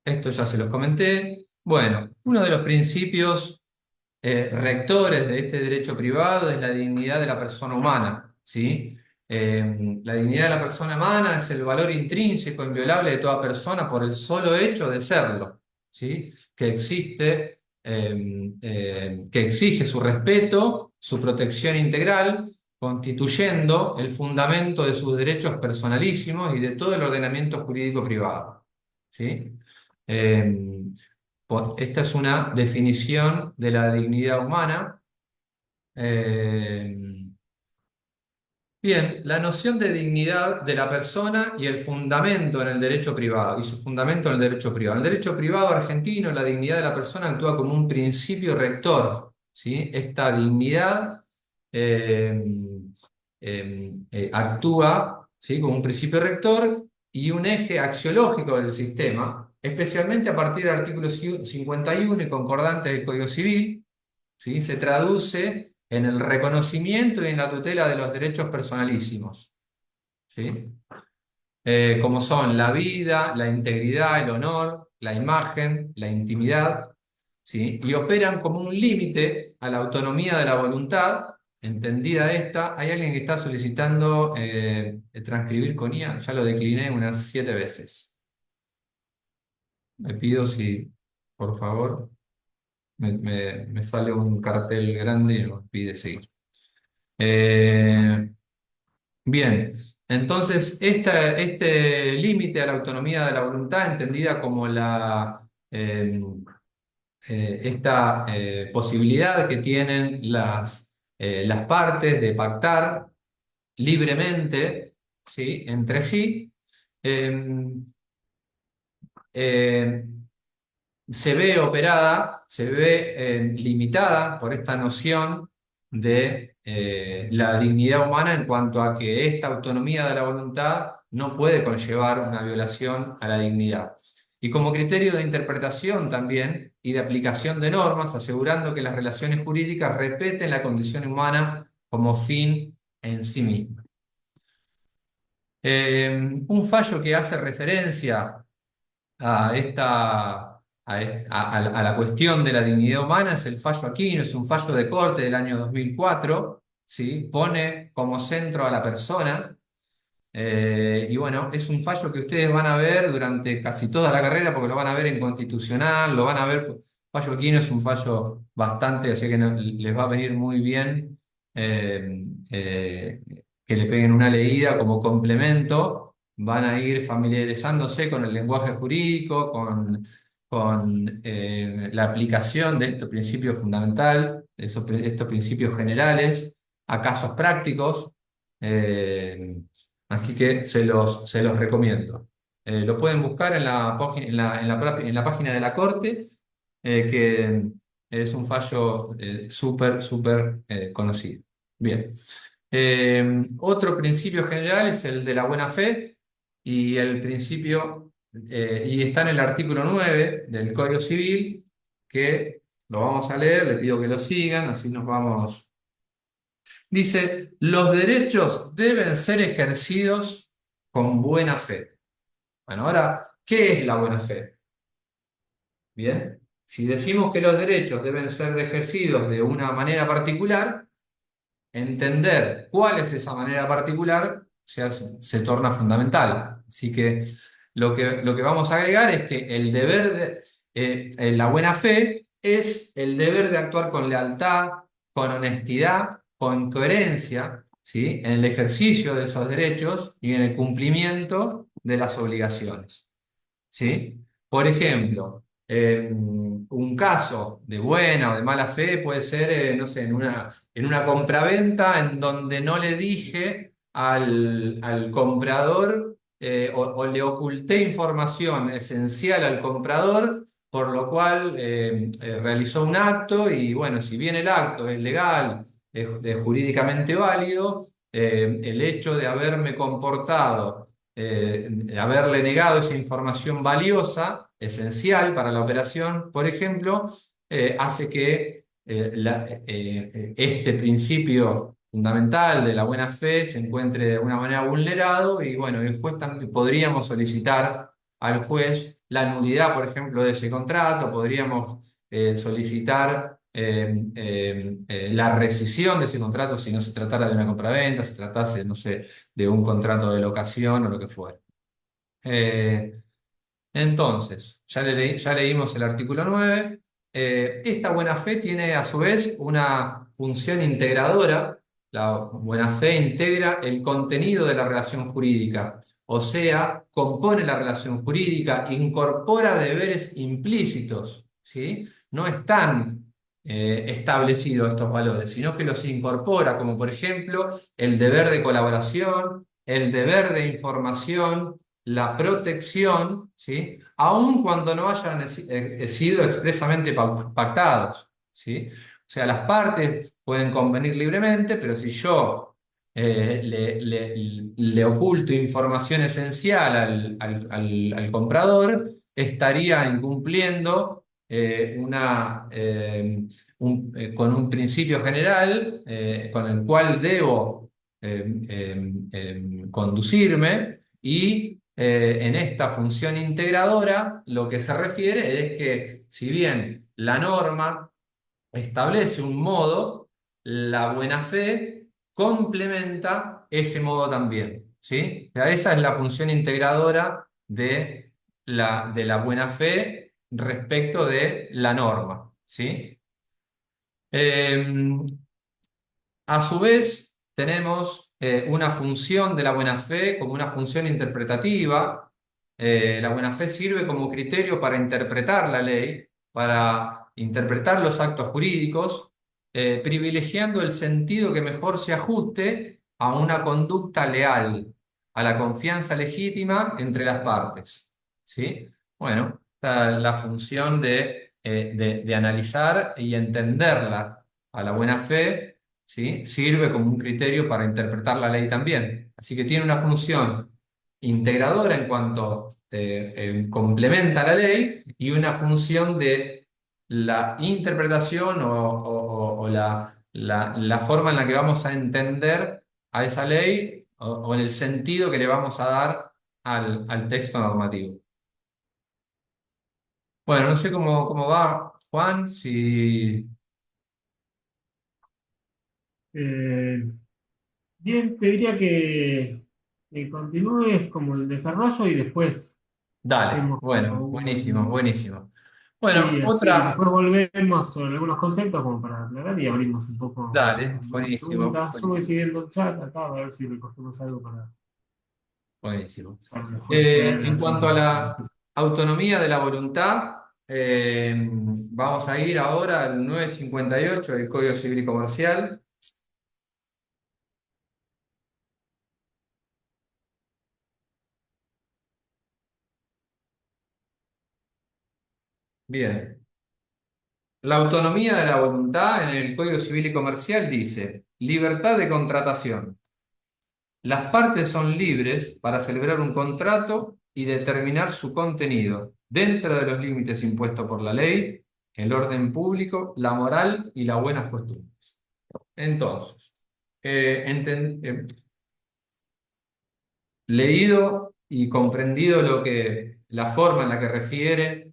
Esto ya se los comenté. Bueno, uno de los principios rectores de este derecho privado es la dignidad de la persona humana, ¿sí? La dignidad de la persona humana es el valor intrínseco, inviolable de toda persona por el solo hecho de serlo, ¿sí? Que exige su respeto, su protección integral, constituyendo el fundamento de sus derechos personalísimos y de todo el ordenamiento jurídico privado, ¿sí? Eh, Esta es una definición de la dignidad humana. Eh, Bien, la noción de dignidad de la persona y el fundamento en el derecho privado, y su fundamento en el derecho privado. En el derecho privado argentino, la dignidad de la persona actúa como un principio rector, ¿sí? Esta dignidad eh, actúa, ¿sí? Como un principio rector y un eje axiológico del sistema, especialmente a partir del artículo 51 y concordante del Código Civil, ¿sí? Se traduce en el reconocimiento y en la tutela de los derechos personalísimos, ¿sí? Como son la vida, la integridad, el honor, la imagen, la intimidad, ¿sí? Y operan como un límite a la autonomía de la voluntad, entendida esta. Hay alguien que está solicitando transcribir con IA, ya lo decliné unas 7 veces. Me pido si, por favor, me sale un cartel grande y me pide seguir. Eh, Bien, entonces este límite a la autonomía de la voluntad, entendida como esta posibilidad que tienen las partes de pactar libremente, ¿sí? Entre sí, eh, eh, se ve limitada por esta noción de la dignidad humana en cuanto a que esta autonomía de la voluntad no puede conllevar una violación a la dignidad. Y como criterio de interpretación también y de aplicación de normas, asegurando que las relaciones jurídicas respeten la condición humana como fin en sí misma. Un fallo que hace referencia a a la cuestión de la dignidad humana es el fallo Aquino, es un fallo de corte del año 2004, ¿sí? Pone como centro a la persona. Y bueno, es un fallo que ustedes van a ver durante casi toda la carrera porque lo van a ver en constitucional, lo van a ver. Fallo Aquino es un fallo bastante, así que les va a venir muy bien eh, eh, que le peguen una leída como complemento. Van a ir familiarizándose con el lenguaje jurídico, con la aplicación de estos principios fundamentales, estos principios generales a casos prácticos. Eh, Así que se los recomiendo. Lo pueden buscar en en la página de la Corte, que es un fallo súper conocido. Bien. Otro principio general es el de la buena fe y el principio, y está en el artículo 9 del Código Civil, que lo vamos a leer, les pido que lo sigan, así nos vamos. Dice, los derechos deben ser ejercidos con buena fe. Bueno, ahora, ¿qué es la buena fe? Bien, si decimos que los derechos deben ser ejercidos de una manera particular, entender cuál es esa manera particular se torna fundamental. Así que lo que vamos a agregar es que el deber la buena fe es el deber de actuar con lealtad, con honestidad, con coherencia, ¿sí? En el ejercicio de esos derechos y en el cumplimiento de las obligaciones. ¿Sí? Por ejemplo, un caso de buena o de mala fe puede ser, no sé, en una compraventa en donde no le dije al comprador o le oculté información esencial al comprador, por lo cual realizó un acto y bueno, si bien el acto es legal, es jurídicamente válido, el hecho de haberme comportado haberle negado esa información valiosa, esencial para la operación, por ejemplo, hace que este principio fundamental de la buena fe se encuentre de alguna manera vulnerado y bueno, el juez también podríamos solicitar al juez la nulidad, por ejemplo, de ese contrato, podríamos solicitar la rescisión de ese contrato si no se tratara de una compraventa, si tratase, no sé, de un contrato de locación o lo que fuera. Eh, entonces, ya leímos el artículo 9. Esta buena fe tiene a su vez una función integradora. La buena fe integra el contenido de la relación jurídica, o sea, compone la relación jurídica, incorpora deberes implícitos, ¿sí? No están establecidos estos valores, sino que los incorpora, como por ejemplo el deber de colaboración, el deber de información, la protección, ¿sí? Aun cuando no hayan sido expresamente pactados, ¿sí? O sea, las partes pueden convenir libremente, pero si yo le oculto información esencial al comprador, estaría incumpliendo con un principio general con el cual debo conducirme y en esta función integradora lo que se refiere es que si bien la norma establece un modo, la buena fe complementa ese modo también, ¿sí? O sea, esa es la función integradora de la buena fe respecto de la norma, ¿sí? Eh, a su vez, tenemos una función de la buena fe como una función interpretativa. La buena fe sirve como criterio para interpretar la ley, para interpretar los actos jurídicos, privilegiando el sentido que mejor se ajuste a una conducta leal, a la confianza legítima entre las partes. ¿Sí? Bueno, la función de analizar y entenderla a la buena fe, ¿sí? Sirve como un criterio para interpretar la ley también. Así que tiene una función integradora en cuanto complementa la ley y una función de la interpretación o la forma en la que vamos a entender a esa ley o en el sentido que le vamos a dar al texto normativo. Bueno, no sé cómo va, Juan, si... Eh, Bien, te diría que continúes como el desarrollo y después Dale, hacemos cada bueno, uno buenísimo, un... buenísimo. Bueno, Sí, así otra... después volvemos sobre algunos conceptos como para aclarar y abrimos un poco Dale, algunas buenísimo, preguntas. Yo voy buenísimo, siguiendo el chat acá a ver si recogemos algo buenísimo. para después leer En cuanto a algunas la cosas. autonomía de la voluntad, vamos a ir ahora al 958 del Código Civil y Comercial. Bien. La autonomía de la voluntad en el Código Civil y Comercial dice, libertad de contratación. Las partes son libres para celebrar un contrato y determinar su contenido dentro de los límites impuestos por la ley, el orden público, la moral y las buenas costumbres. Entonces, leído y comprendido la forma en la que refiere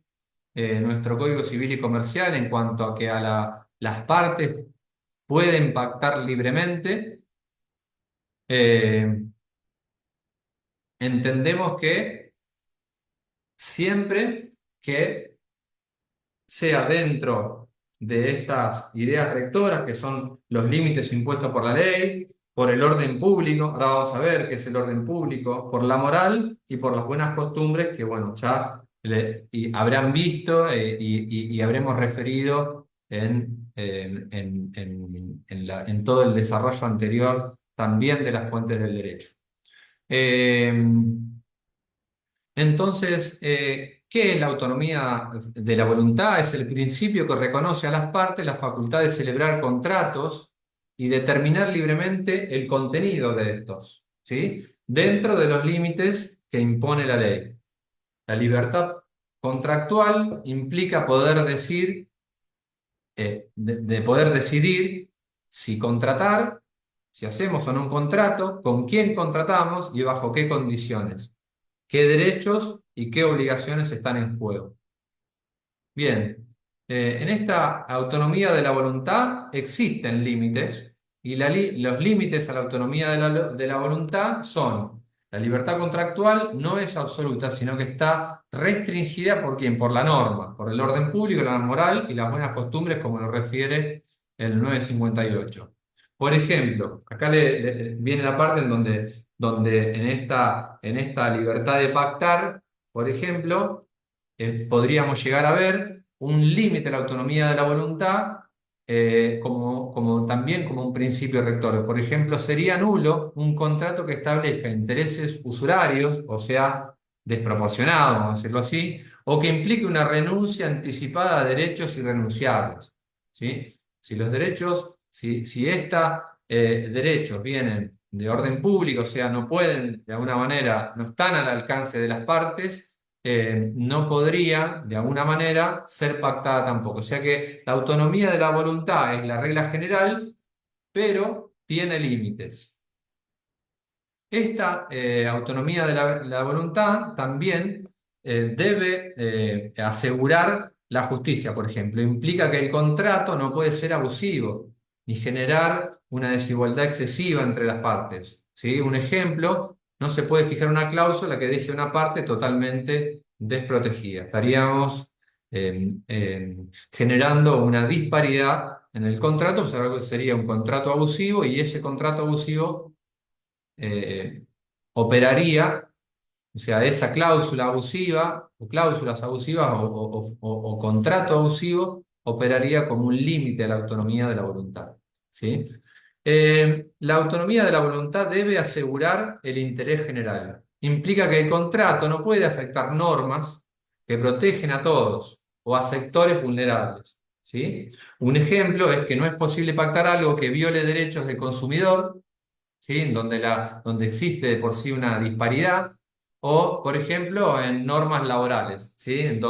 nuestro Código Civil y Comercial en cuanto a que las partes pueden pactar libremente, eh, entendemos que siempre que sea dentro de estas ideas rectoras, que son los límites impuestos por la ley, por el orden público, ahora vamos a ver qué es el orden público, por la moral y por las buenas costumbres que, bueno, y habrán visto y habremos referido en todo el desarrollo anterior también de las fuentes del derecho. Eh, entonces, ¿qué es la autonomía de la voluntad? Es el principio que reconoce a las partes la facultad de celebrar contratos y determinar libremente el contenido de estos, ¿sí? Dentro de los límites que impone la ley. La libertad contractual implica poder decir, de poder decidir si contratar, si hacemos o no un contrato, con quién contratamos y bajo qué condiciones, qué derechos y qué obligaciones están en juego. Bien, en esta autonomía de la voluntad existen límites y los límites a la autonomía de la voluntad son: la libertad contractual no es absoluta, sino que está restringida ¿por quién? Por la norma, por el orden público, la moral y las buenas costumbres, como lo refiere el 958. Por ejemplo, acá viene la parte donde en esta libertad de pactar, por ejemplo, podríamos llegar a ver un límite a la autonomía de la voluntad también como un principio rector. Por ejemplo, sería nulo un contrato que establezca intereses usurarios, o sea, desproporcionados, vamos a decirlo así, o que implique una renuncia anticipada a derechos irrenunciables. ¿Sí? Si estos derechos vienen de orden público, o sea, no pueden, de alguna manera, no están al alcance de las partes, no podría, de alguna manera, ser pactada tampoco. O sea que la autonomía de la voluntad es la regla general, pero tiene límites. Esta autonomía de la voluntad también debe asegurar la justicia, por ejemplo. Implica que el contrato no puede ser abusivo ni generar una desigualdad excesiva entre las partes. ¿Sí? Un ejemplo, no se puede fijar una cláusula que deje a una parte totalmente desprotegida. Estaríamos generando una disparidad en el contrato, o sea, sería un contrato abusivo y ese contrato abusivo eh, operaría, o sea, esa cláusula abusiva o cláusulas abusivas o contrato abusivo operaría como un límite a la autonomía de la voluntad. ¿Sí? La autonomía de la voluntad debe asegurar el interés general. Implica que el contrato no puede afectar normas que protegen a todos o a sectores vulnerables. ¿Sí? Un ejemplo es que no es posible pactar algo que viole derechos del consumidor, ¿sí? Donde existe de por sí una disparidad, o, por ejemplo, en normas laborales, ¿sí? En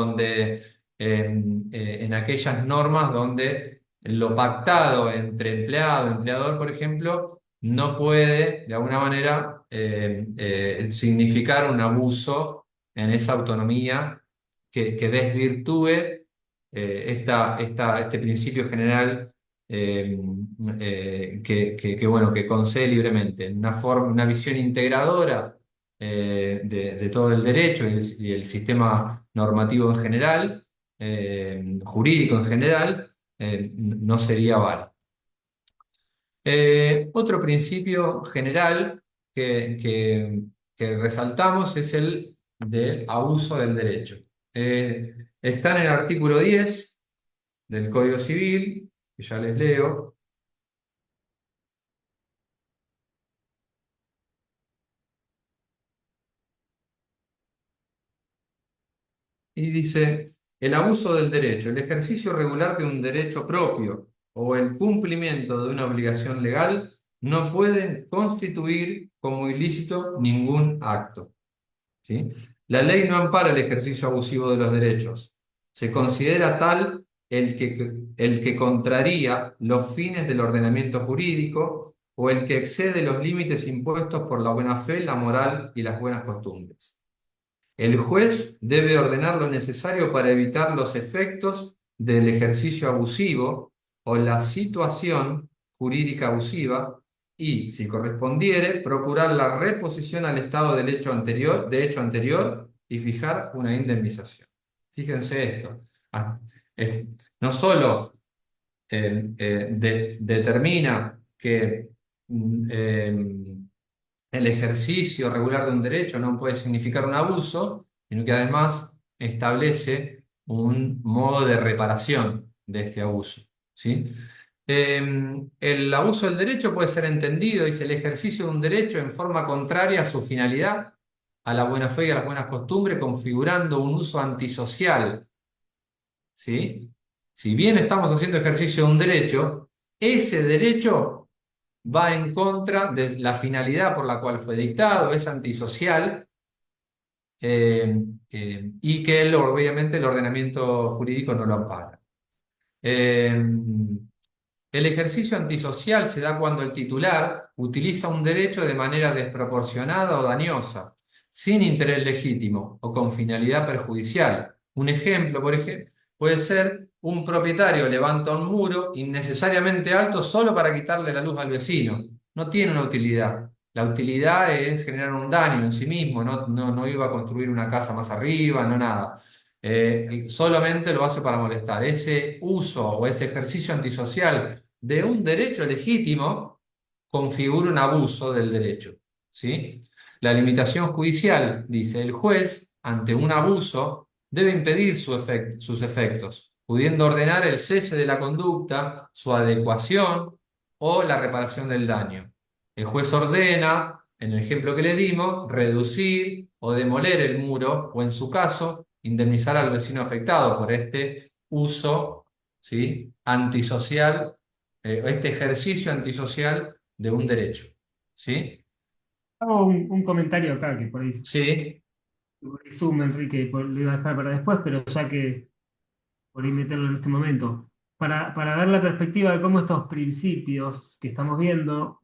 aquellas normas donde lo pactado entre empleado y empleador, por ejemplo, no puede, de alguna manera, significar un abuso en esa autonomía que desvirtúe este principio general eh, bueno, que concede libremente, una forma, una visión integradora de todo el derecho y el sistema normativo en general, jurídico en general, no sería válido. Otro principio general que resaltamos es el del abuso del derecho. Está en el artículo 10 del Código Civil, que ya les leo, y dice, el abuso del derecho, el ejercicio regular de un derecho propio o el cumplimiento de una obligación legal no pueden constituir como ilícito ningún acto. ¿Sí? La ley no ampara el ejercicio abusivo de los derechos. Se considera tal el que contraría los fines del ordenamiento jurídico o el que excede los límites impuestos por la buena fe, la moral y las buenas costumbres. El juez debe ordenar lo necesario para evitar los efectos del ejercicio abusivo o la situación jurídica abusiva y, si correspondiere, procurar la reposición al estado de hecho anterior y fijar una indemnización. Fíjense esto. Ah, es- no solo determina que el ejercicio regular de un derecho no puede significar un abuso, sino que además establece un modo de reparación de este abuso. ¿Sí? El abuso del derecho puede ser entendido, dice, el ejercicio de un derecho en forma contraria a su finalidad, a la buena fe y a las buenas costumbres, configurando un uso antisocial. ¿Sí? Si bien estamos haciendo ejercicio de un derecho, ese derecho va en contra de la finalidad por la cual fue dictado, es antisocial, eh, y que obviamente el ordenamiento jurídico no lo ampara. Eh, el ejercicio antisocial se da cuando el titular utiliza un derecho de manera desproporcionada o dañosa, sin interés legítimo o con finalidad perjudicial. Un ejemplo, por ejemplo, puede ser un propietario levanta un muro innecesariamente alto solo para quitarle la luz al vecino. No tiene una utilidad. La utilidad es generar un daño en sí mismo, no iba a construir una casa más arriba, no nada. Solamente lo hace para molestar. Ese uso o ese ejercicio antisocial de un derecho legítimo configura un abuso del derecho. ¿Sí? La limitación judicial, dice el juez, ante un abuso, debe impedir sus efectos, pudiendo ordenar el cese de la conducta, su adecuación o la reparación del daño. El juez ordena, en el ejemplo que le dimos, reducir o demoler el muro o, en su caso, indemnizar al vecino afectado por este uso, ¿sí?, antisocial, este ejercicio antisocial de un derecho. ¿Sí? Hago un comentario acá que Sí, por ahí suma, Enrique, lo iba a dejar para después, pero ya que por ahí meterlo en este momento. Para dar la perspectiva de cómo estos principios que estamos viendo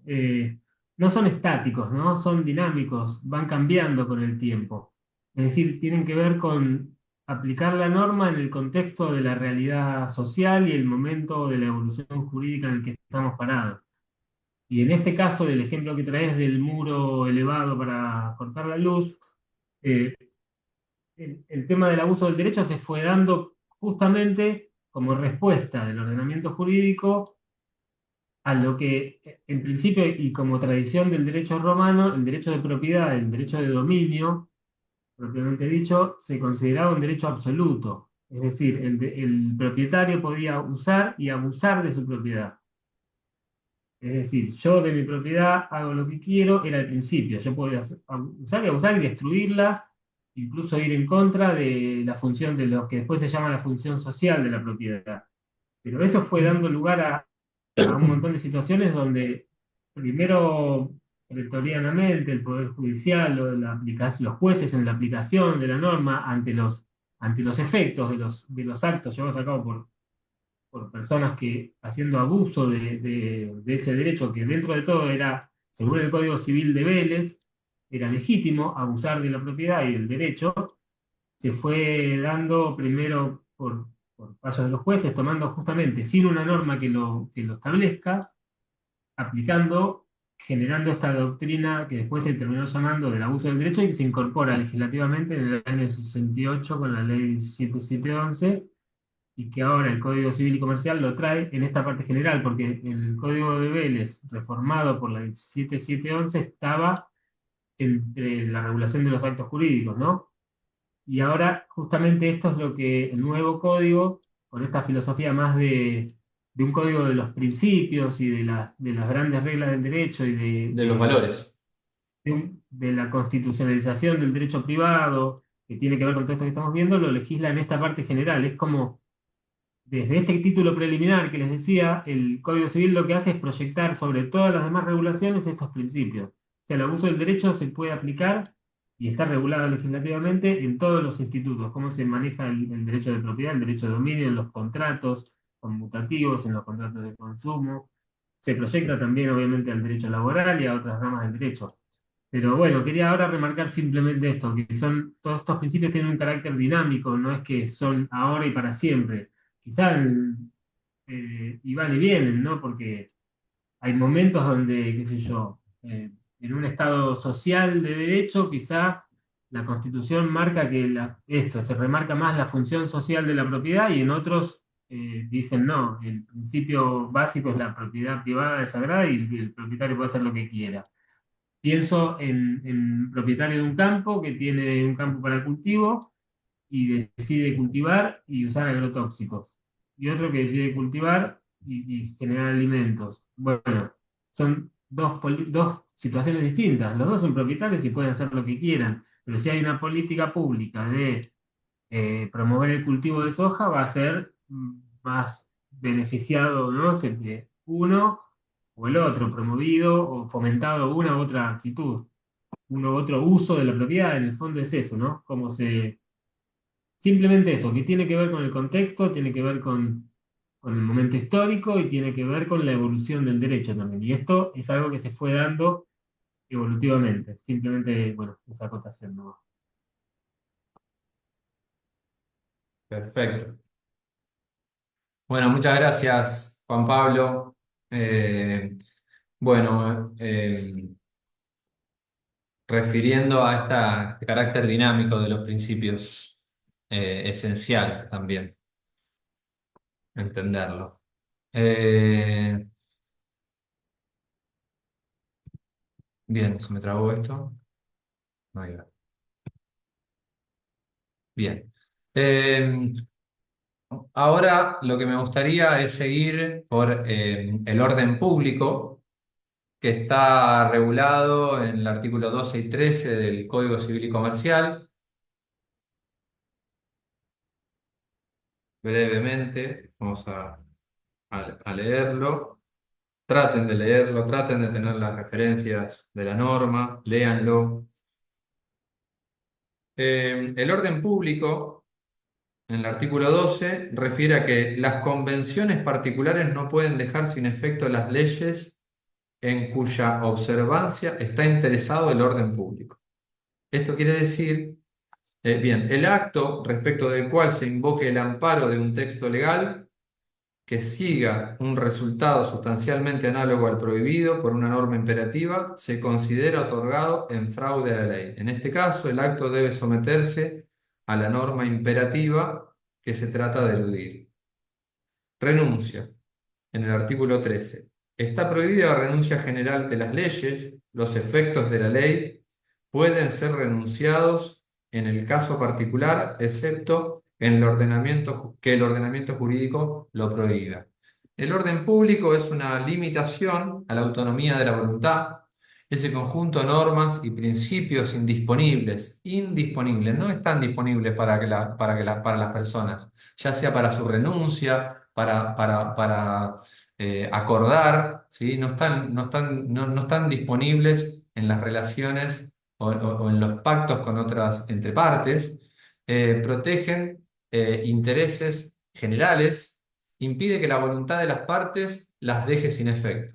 no son estáticos, ¿no? Son dinámicos, van cambiando con el tiempo. Es decir, tienen que ver con aplicar la norma en el contexto de la realidad social y el momento de la evolución jurídica en el que estamos parados. Y en este caso, del ejemplo que traes del muro elevado para cortar la luz, eh, el tema del abuso del derecho se fue dando justamente como respuesta del ordenamiento jurídico a lo que en principio y como tradición del derecho romano, el derecho de propiedad, el derecho de dominio, propiamente dicho, se consideraba un derecho absoluto. Es decir, el propietario podía usar y abusar de su propiedad. Es decir, yo de mi propiedad hago lo que quiero, era el principio. Yo podía usar y abusar y destruirla, incluso ir en contra de la función de lo que después se llama la función social de la propiedad. Pero eso fue dando lugar a un montón de situaciones donde primero pretorianamente el Poder Judicial o los jueces en la aplicación de la norma ante los efectos de los actos llevados a cabo por personas que haciendo abuso de ese derecho, que dentro de todo era, según el Código Civil de Vélez, era legítimo abusar de la propiedad y del derecho, se fue dando primero por pasos de los jueces, tomando justamente sin una norma que lo establezca, aplicando, generando esta doctrina que después se terminó llamando del abuso del derecho y que se incorpora legislativamente en el año 68 con la ley 7711 y que ahora el Código Civil y Comercial lo trae en esta parte general, porque el Código de Vélez, reformado por la 7711, estaba entre la regulación de los actos jurídicos, ¿no? Y ahora justamente esto es lo que el nuevo código, con esta filosofía más de un código de los principios y de las grandes reglas del derecho y De los valores. de la constitucionalización del derecho privado, que tiene que ver con todo esto que estamos viendo, lo legisla en esta parte general. Es como, desde este título preliminar que les decía, el Código Civil lo que hace es proyectar sobre todas las demás regulaciones estos principios. O sea, el abuso del derecho se puede aplicar y está regulado legislativamente en todos los institutos, cómo se maneja el derecho de propiedad, el derecho de dominio, en los contratos conmutativos, en los contratos de consumo. Se proyecta también, obviamente, al derecho laboral y a otras ramas del derecho. Pero bueno, quería ahora remarcar simplemente esto, que todos estos principios tienen un carácter dinámico, no es que son ahora y para siempre. Quizás y van y vienen, ¿no? Porque hay momentos donde, qué sé yo, en un estado social de derecho, quizá la Constitución marca que esto, se remarca más la función social de la propiedad y en otros dicen no, el principio básico es la propiedad privada es sagrada y el propietario puede hacer lo que quiera. Pienso en un propietario de un campo que tiene un campo para cultivo y decide cultivar y usar agrotóxicos. Y otro que decide cultivar y generar alimentos. Bueno, son dos situaciones distintas. Los dos son propietarios y pueden hacer lo que quieran. Pero si hay una política pública de promover el cultivo de soja, va a ser más beneficiado, ¿no? Uno o el otro, promovido o fomentado una u otra actitud, uno u otro uso de la propiedad. En el fondo es eso, ¿no? Simplemente eso, que tiene que ver con el contexto, tiene que ver con el momento histórico y tiene que ver con la evolución del derecho también. Y esto es algo que se fue dando evolutivamente. Simplemente, bueno, esa acotación, ¿no? Perfecto. Bueno, muchas gracias, Juan Pablo. Eh, bueno, refiriendo a este carácter dinámico de los principios, esencial también entenderlo. Eh, bien, se me trabó esto. Ahí va. Bien. Eh, Ahora lo que me gustaría es seguir por el orden público que está regulado en el artículo 2613 del Código Civil y Comercial. Brevemente, vamos a leerlo. Traten de leerlo, traten de tener las referencias de la norma, léanlo. El orden público, en el artículo 12, refiere a que las convenciones particulares no pueden dejar sin efecto las leyes en cuya observancia está interesado el orden público. Esto quiere decir, bien, el acto respecto del cual se invoque el amparo de un texto legal que siga un resultado sustancialmente análogo al prohibido por una norma imperativa se considera otorgado en fraude a la ley. En este caso, el acto debe someterse a la norma imperativa que se trata de eludir. Renuncia. En el artículo 13. Está prohibida la renuncia general de las leyes. Los efectos de la ley pueden ser renunciados en el caso particular, excepto en que el ordenamiento jurídico lo prohíba. El orden público es una limitación a la autonomía de la voluntad, ese conjunto de normas y principios indisponibles, no están disponibles para las personas, ya sea para su renuncia, para acordar, ¿sí? No están disponibles en las relaciones o en los pactos con otras entre partes, protegen intereses generales impide que la voluntad de las partes las deje sin efecto.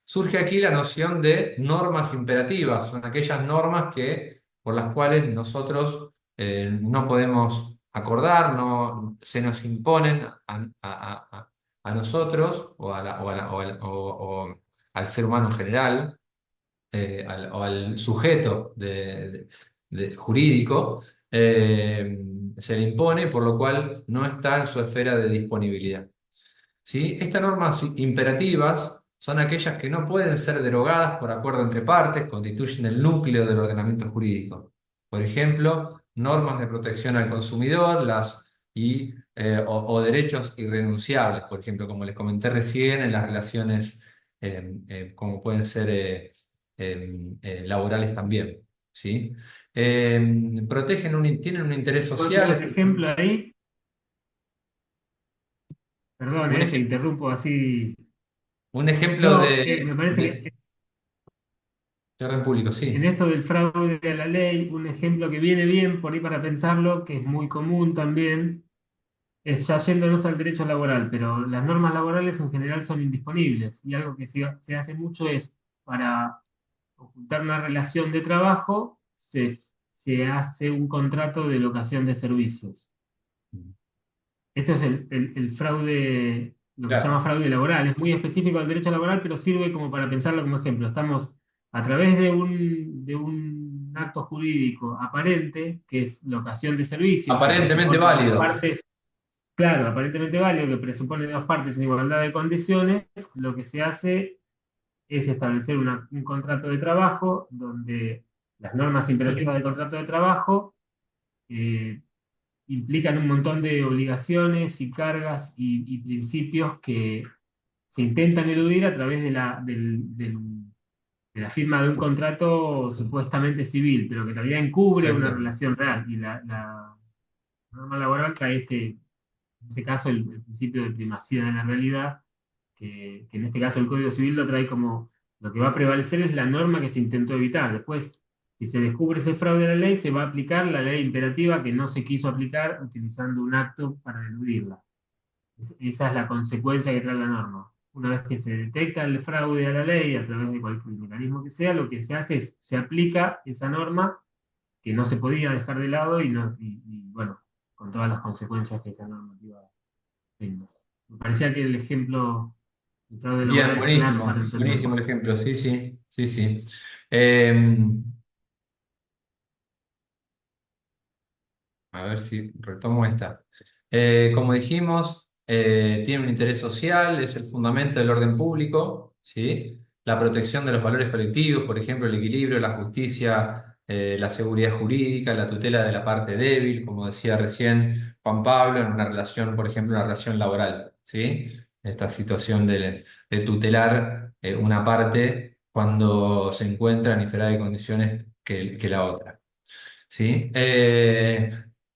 Surge aquí la noción de normas imperativas, son aquellas normas por las cuales nosotros no podemos acordar, no, se nos imponen a nosotros o al ser humano en general, o al sujeto jurídico, se le impone, por lo cual no está en su esfera de disponibilidad. ¿Sí? Estas normas imperativas son aquellas que no pueden ser derogadas por acuerdo entre partes, constituyen el núcleo del ordenamiento jurídico. Por ejemplo, normas de protección al consumidor o derechos irrenunciables, por ejemplo, como les comenté recién, en las relaciones como pueden ser laborales también. ¿Sí? Tienen un interés social. Un ejemplo ahí, perdón, Un, te eje- interrumpo así. un ejemplo No, me parece que de orden público, en sí. esto del fraude a la ley, un ejemplo que viene bien por ahí para pensarlo, que es muy común también, es ya yéndonos al derecho laboral, pero las normas laborales en general son indisponibles y algo que se hace mucho es para ocultar una relación de trabajo, se hace un contrato de locación de servicios. Esto es el fraude, lo que se llama Claro. fraude laboral. Es muy específico del derecho laboral, pero sirve como para pensarlo como ejemplo. Estamos a través de un acto jurídico aparente, que es locación de servicios, que Aparentemente presupone dos válido. partes, claro, aparentemente válido, que presupone dos partes en igualdad de condiciones, lo que se hace es establecer un contrato de trabajo donde las normas imperativas del contrato de trabajo eh, implican un montón de obligaciones y cargas y principios que se intentan eludir a través de la firma de un contrato supuestamente civil, pero que en realidad encubre una Exacto. relación real. Y la norma laboral trae en este caso, el principio de primacía de la realidad, que en este caso el Código Civil lo trae como lo que va a prevalecer es la norma que se intentó evitar. Después, si se descubre ese fraude a la ley, se va a aplicar la ley imperativa que no se quiso aplicar utilizando un acto para eludirla. Esa es la consecuencia que trae la norma. Una vez que se detecta el fraude a la ley a través de cualquier mecanismo que sea, lo que se hace es se aplica esa norma que no se podía dejar de lado bueno, con todas las consecuencias que esa normativa tenga. Me parecía que el ejemplo del fraude Bien, laboral es claro para buenísimo. entender. Buenísimo el ejemplo. Sí, sí, sí, sí. Eh, a ver si retomo esta. Como dijimos, tiene un interés social, es el fundamento del orden público, ¿sí? La protección de los valores colectivos, por ejemplo, el equilibrio, la justicia, la seguridad jurídica, la tutela de la parte débil, como decía recién Juan Pablo, en una relación, por ejemplo, una relación laboral, ¿sí? Esta situación de tutelar una parte cuando se encuentra en inferiores condiciones que la otra. ¿Sí?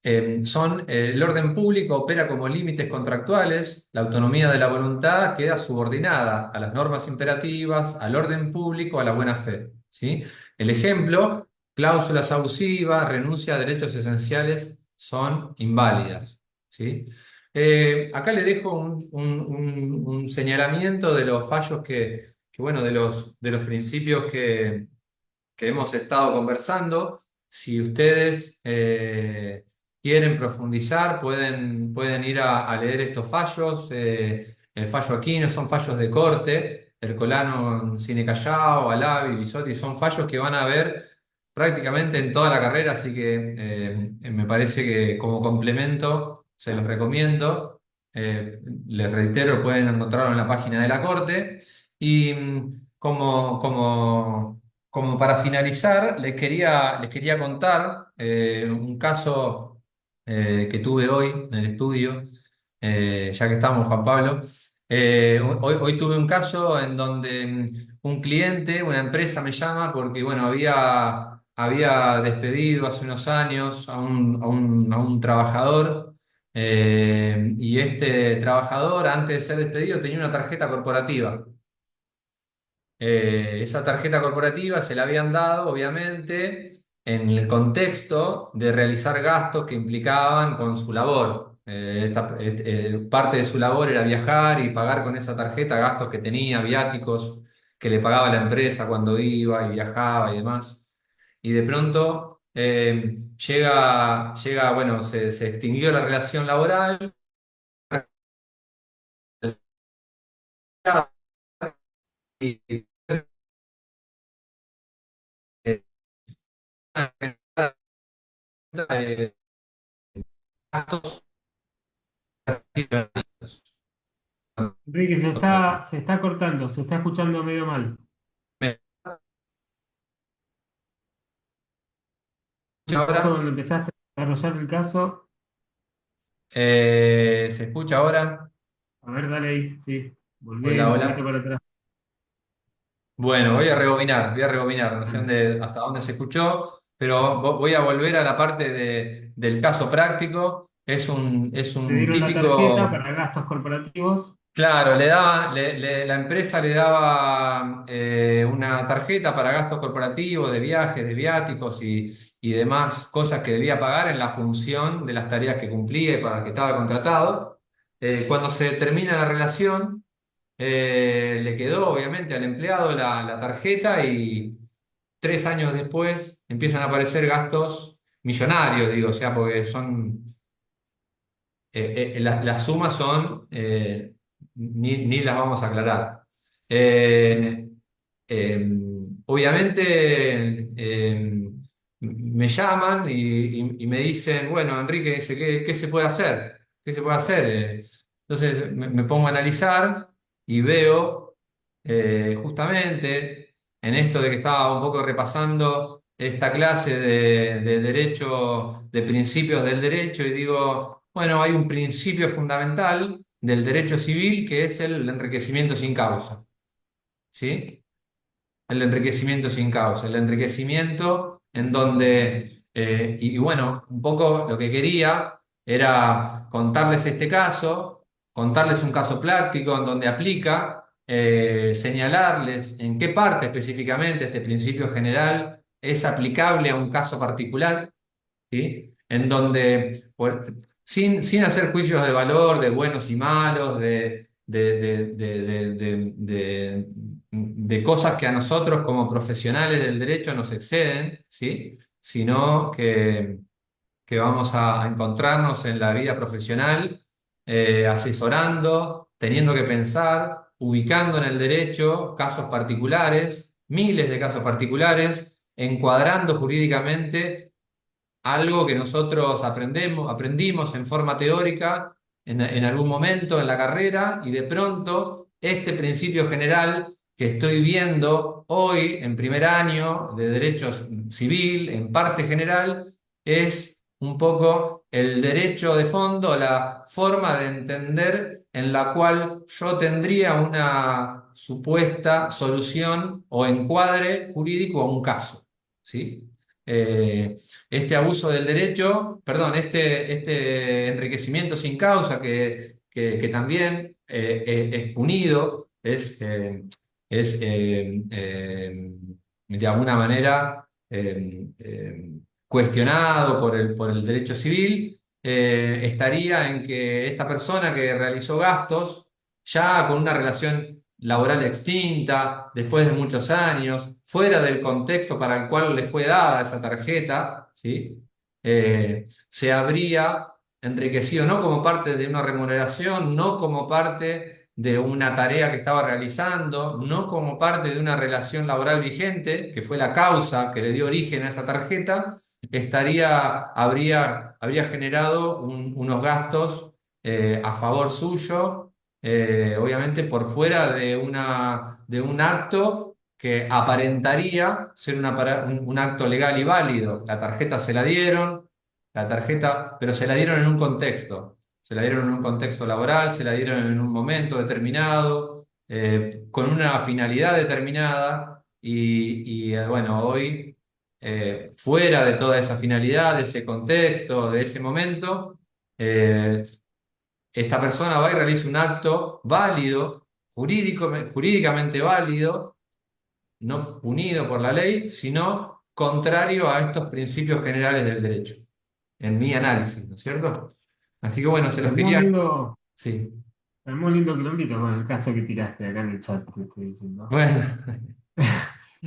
El orden público opera como límites contractuales, la autonomía de la voluntad queda subordinada a las normas imperativas, al orden público, a la buena fe. ¿Sí? El ejemplo, cláusulas abusivas, renuncia a derechos esenciales son inválidas. ¿Sí? Acá le dejo un señalamiento de los fallos bueno, de los principios que hemos estado conversando. Si ustedes quieren profundizar, pueden ir a leer estos fallos. El fallo Aquino son fallos de corte, Ercolano, Cine Callao, Alavi, Bisotti, son fallos que van a ver prácticamente en toda la carrera, así que me parece que como complemento se los recomiendo. Les reitero, pueden encontrarlo en la página de la Corte. Y como para finalizar, les quería contar un caso que tuve hoy en el estudio, ya que estamos, Juan Pablo. Hoy tuve un caso en donde un cliente, una empresa me llama porque, bueno, había despedido hace unos años a un trabajador, y este trabajador, antes de ser despedido, tenía una tarjeta corporativa. Esa tarjeta corporativa se la habían dado, obviamente, en el contexto de realizar gastos que implicaban con su labor. Parte de su labor era viajar y pagar con esa tarjeta gastos que tenía, viáticos que le pagaba la empresa cuando iba y viajaba y demás. Y de pronto bueno, se extinguió la relación laboral. Y, eh, eh, gastos Enrique, se está cortando, se está escuchando medio mal. ¿Me escucha Justo ahora? donde empezaste a desarrollar el caso, ¿Se escucha ahora? a ver, dale ahí, sí, volvé Hola, un poquito hola. para atrás. Bueno, voy a rebobinar, no sé hasta dónde se escuchó, pero voy a volver a la parte del caso práctico. Es Te un dieron la tarjeta típico. para gastos corporativos. Claro, la empresa le daba una tarjeta para gastos corporativos, de viajes, de viáticos y demás cosas que debía pagar en la función de las tareas que cumplía y para las que estaba contratado. Cuando se termina la relación, le quedó obviamente al empleado la tarjeta y 3 años después empiezan a aparecer gastos millonarios, digo, o sea, porque las sumas son, ni las vamos a aclarar. Eh, eh, Obviamente me llaman y me dicen, bueno, Enrique dice, ¿qué se puede hacer? ¿Qué se puede hacer? Entonces me pongo a analizar y veo justamente en esto de que estaba un poco repasando esta clase de derecho, de principios del derecho, y digo, bueno, hay un principio fundamental del derecho civil que es el enriquecimiento sin causa, ¿sí? El enriquecimiento sin causa, el enriquecimiento en donde, y bueno, un poco lo que quería era contarles este caso, contarles un caso práctico en donde aplica, señalarles en qué parte específicamente este principio general es aplicable a un caso particular, ¿sí? En donde, sin hacer juicios de valor, de buenos y malos, de cosas que a nosotros como profesionales del derecho nos exceden, ¿sí? Sino que vamos a encontrarnos en la vida profesional, asesorando, teniendo que pensar, ubicando en el derecho casos particulares, miles de casos particulares, encuadrando jurídicamente algo que nosotros aprendimos en forma teórica en algún momento en la carrera y de pronto este principio general que estoy viendo hoy en primer año de derecho civil, en parte general, es un poco el derecho de fondo, la forma de entender en la cual yo tendría una supuesta solución o encuadre jurídico a un caso, ¿sí? Eh, este abuso del derecho, perdón, este enriquecimiento sin causa que también es punido, es de alguna manera cuestionado por el derecho civil, estaría en que esta persona que realizó gastos, ya con una relación laboral extinta, después de muchos años, fuera del contexto para el cual le fue dada esa tarjeta, ¿sí? Se habría enriquecido no como parte de una remuneración, no como parte de una tarea que estaba realizando, no como parte de una relación laboral vigente, que fue la causa que le dio origen a esa tarjeta, habría generado unos gastos a favor suyo, obviamente por fuera de un acto que aparentaría ser un acto legal y válido. La tarjeta se la dieron, pero se la dieron en un contexto. Se la dieron en un contexto laboral, se la dieron en un momento determinado, con una finalidad determinada bueno, hoy, fuera de toda esa finalidad, de ese contexto, de ese momento, eh, esta persona va y realiza un acto válido, jurídicamente válido, no punido por la ley, sino contrario a estos principios generales del derecho, en mi análisis, ¿no es cierto? Así que bueno, se Se los armó un quería. lindo, Sí. se armó un lindo quilombito con el caso que tiraste acá en el chat, te estoy diciendo. Bueno.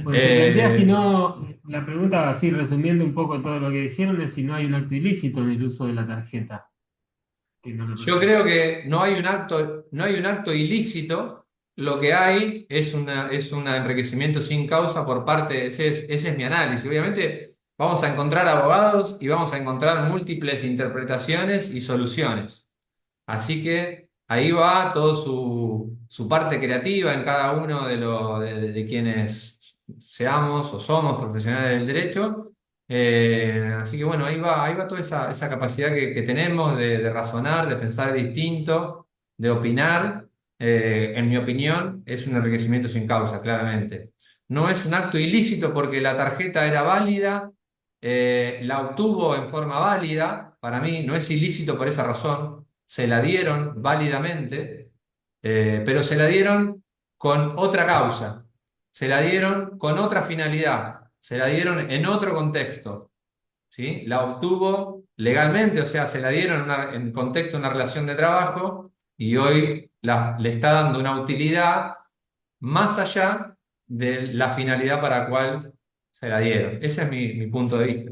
Pues se plantea si Eh, no, la pregunta así resumiendo un poco todo lo que dijeron es si no hay un acto ilícito en el uso de la tarjeta, que no lo Yo permite. creo que no hay un acto ilícito, lo que hay es un enriquecimiento sin causa por parte de ese es mi análisis. Obviamente vamos a encontrar abogados y vamos a encontrar múltiples interpretaciones y soluciones. Así que ahí va toda su parte creativa en cada uno de quienes seamos o somos profesionales del derecho. Así que bueno, ahí va toda esa capacidad que tenemos de razonar, de pensar distinto, de opinar. En mi opinión, es un enriquecimiento sin causa, claramente. No es un acto ilícito porque la tarjeta era válida, la obtuvo en forma válida. Para mí no es ilícito por esa razón, se la dieron válidamente, pero se la dieron con otra causa, se la dieron con otra finalidad, se la dieron en otro contexto, ¿sí? La obtuvo legalmente, o sea, se la dieron en contexto de una relación de trabajo y hoy le está dando una utilidad más allá de la finalidad para la cual se la dieron. Ese es mi punto de vista.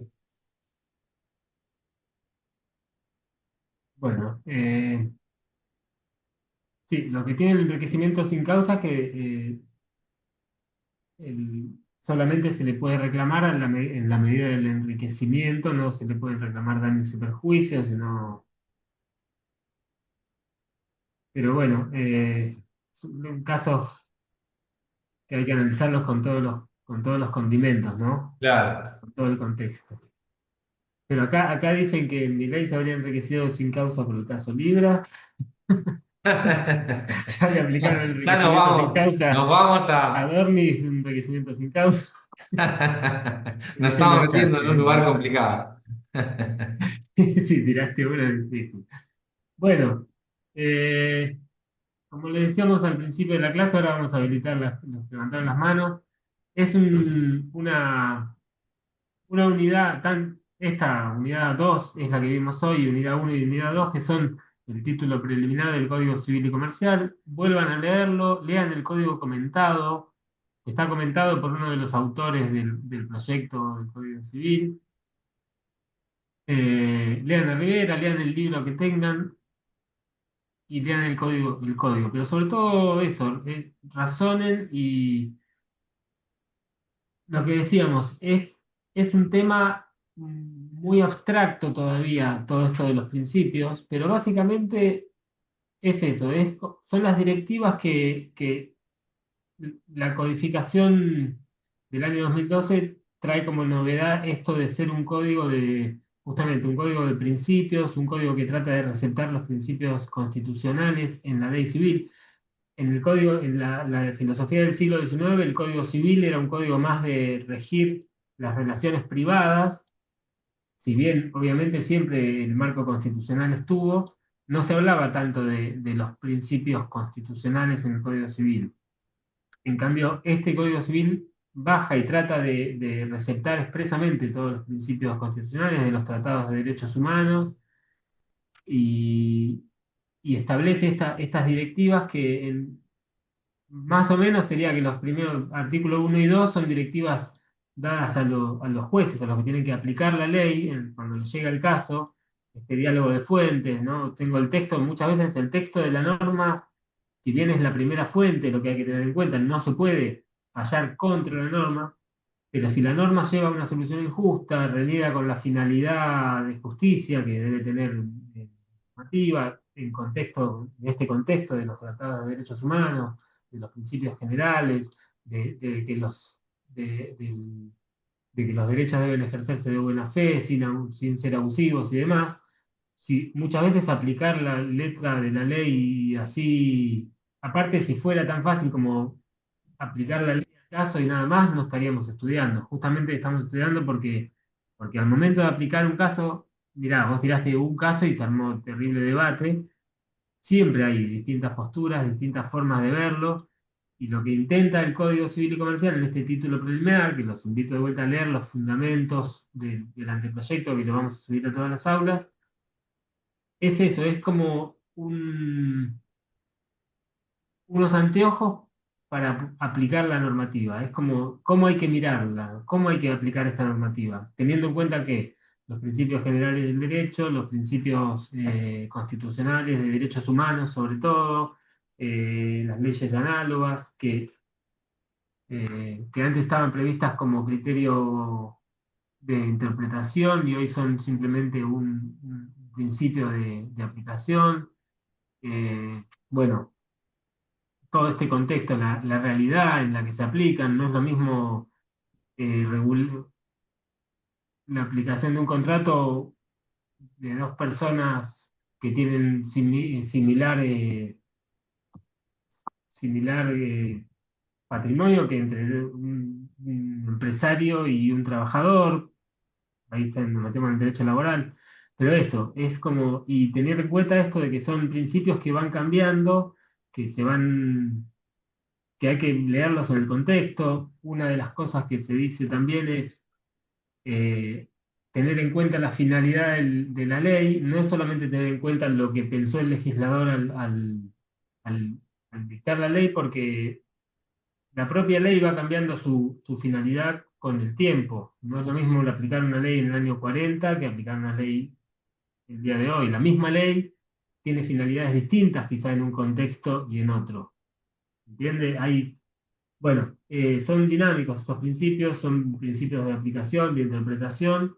Bueno, sí, lo que tiene el enriquecimiento sin causa es que solamente se le puede reclamar en la medida del enriquecimiento, no se le pueden reclamar daños y perjuicios, sino, pero bueno, son casos que hay que analizarlos con todos los condimentos, ¿no? Claro. Con todo el contexto. Pero acá dicen que mi ley se habría enriquecido sin causa por el caso Libra, ya le aplicaron el Ya enriquecimiento sin nos causa vamos a a, Dormi, enriquecimiento sin causa, nos leyendo estamos el chat. metiendo en un lugar complicado. Sí, tiraste una difícil. Bueno, eh, como le decíamos al principio de la clase, ahora vamos a habilitar los que levantaron las manos. Es una unidad, esta unidad 2 es la que vimos hoy, unidad uno y unidad 2 que son el título preliminar del Código Civil y Comercial. Vuelvan a leerlo, lean el código comentado, está comentado por uno de los autores del proyecto del Código Civil. Lean a Rivera, lean el libro que tengan y lean el código. Pero sobre todo eso, razonen y lo que decíamos, es un tema muy abstracto todavía, todo esto de los principios, pero básicamente es eso, son las directivas que la codificación del año 2012 trae como novedad esto de ser un código justamente un código de principios, un código que trata de resaltar los principios constitucionales en la ley civil. En el código, en la filosofía del siglo XIX, el código civil era un código más de regir las relaciones privadas, si bien obviamente siempre el marco constitucional estuvo, no se hablaba tanto de los principios constitucionales en el código civil. En cambio, este código civil baja y trata de receptar expresamente todos los principios constitucionales de los tratados de derechos humanos y, y establece estas directivas que más o menos sería que los primeros artículos uno y 2 son directivas dadas a los jueces, a los que tienen que aplicar la ley cuando les llega el caso, este diálogo de fuentes, ¿no? Tengo el texto, muchas veces el texto de la norma, si bien es la primera fuente, lo que hay que tener en cuenta, no se puede fallar contra la norma, pero si la norma lleva a una solución injusta, reñida con la finalidad de justicia que debe tener normativa, en este contexto de los tratados de derechos humanos, de los principios generales, de que de que los derechos deben ejercerse de buena fe, sin ser abusivos y demás, si, muchas veces aplicar la letra de la ley así, aparte si fuera tan fácil como aplicar la ley al caso y nada más, no estaríamos estudiando. Justamente estamos estudiando porque al momento de aplicar un caso, mirá, vos tiraste un caso y se armó terrible debate. Siempre hay distintas posturas, distintas formas de verlo, y lo que intenta el Código Civil y Comercial en este título preliminar, que los invito de vuelta a leer los fundamentos del anteproyecto, que lo vamos a subir a todas las aulas, es eso, es como unos anteojos para aplicar la normativa. Es como cómo hay que mirarla, cómo hay que aplicar esta normativa, teniendo en cuenta que los principios generales del derecho, los principios constitucionales de derechos humanos, sobre todo, las leyes análogas, que antes estaban previstas como criterio de interpretación y hoy son simplemente un principio de aplicación. Bueno, todo este contexto, la realidad en la que se aplican, no es lo mismo la aplicación de un contrato de dos personas que tienen similar patrimonio que entre un empresario y un trabajador. Ahí está, nos metemos en el derecho laboral. Pero eso, es como, y tener en cuenta esto de que son principios que van cambiando, que se van que hay que leerlos en el contexto. Una de las cosas que se dice también es eh, tener en cuenta la finalidad de la ley, no es solamente tener en cuenta lo que pensó el legislador al- al dictar la ley, porque la propia ley va cambiando su finalidad con el tiempo. No es lo mismo aplicar una ley en el año 40 que aplicar una ley el día de hoy. La misma ley tiene finalidades distintas, quizá en un contexto y en otro. ¿Entiende? Bueno, son dinámicos estos principios, son principios de aplicación, de interpretación,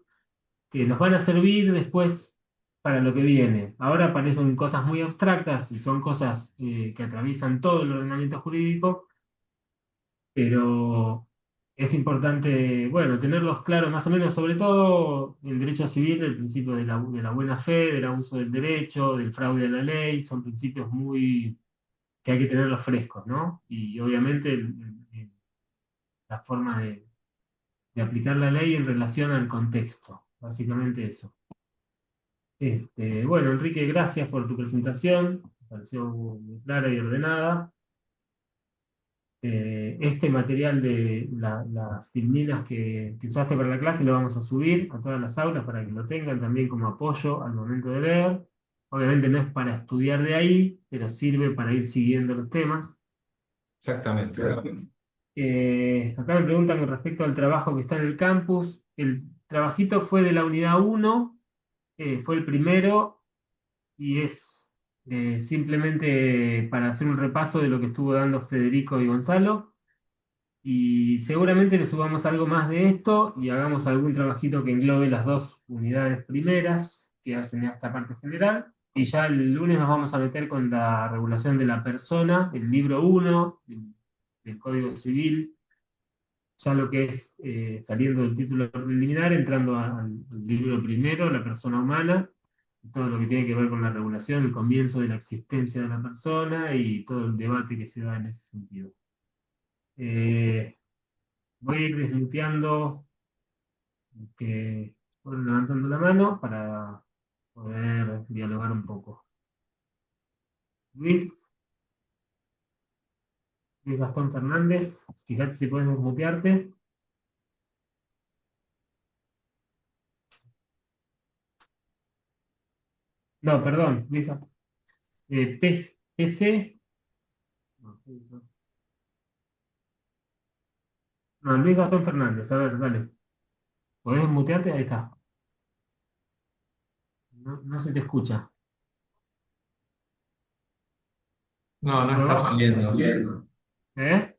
que nos van a servir después para lo que viene. Ahora parecen cosas muy abstractas y son cosas que atraviesan todo el ordenamiento jurídico, pero es importante, bueno, tenerlos claros más o menos, sobre todo el derecho civil, el principio de la buena fe, del abuso del derecho, del fraude a la ley, son principios muy que hay que tenerlos frescos, ¿no? Y obviamente la forma de aplicar la ley en relación al contexto. Básicamente eso. Bueno, Enrique, gracias por tu presentación. Me pareció muy clara y ordenada. Este material de las filminas que usaste para la clase lo vamos a subir a todas las aulas para que lo tengan también como apoyo al momento de leer. Obviamente no es para estudiar de ahí, pero sirve para ir siguiendo los temas. Exactamente. Acá me preguntan con respecto al trabajo que está en el campus. El trabajito fue de la unidad uno, fue el primero y es simplemente para hacer un repaso de lo que estuvo dando Federico y Gonzalo. Y seguramente le subamos algo más de esto y hagamos algún trabajito que englobe las dos unidades primeras que hacen esta parte general. Y ya el lunes nos vamos a meter con la regulación de la persona, el libro uno del Código Civil, ya lo que es saliendo del título preliminar, entrando al libro primero, la persona humana, todo lo que tiene que ver con la regulación, el comienzo de la existencia de la persona y todo el debate que se da en ese sentido. Eh, Voy a ir desmuteando que fueron levantando la mano para poder dialogar un poco. Luis, Luis Gastón Fernández, fíjate si puedes desmutearte. No, perdón, Luis PC. No, Luis Gastón Fernández, a ver, dale. ¿Podés mutearte? Ahí está. No, no se te escucha. No, no está ¿Probá? saliendo. ¿Eh?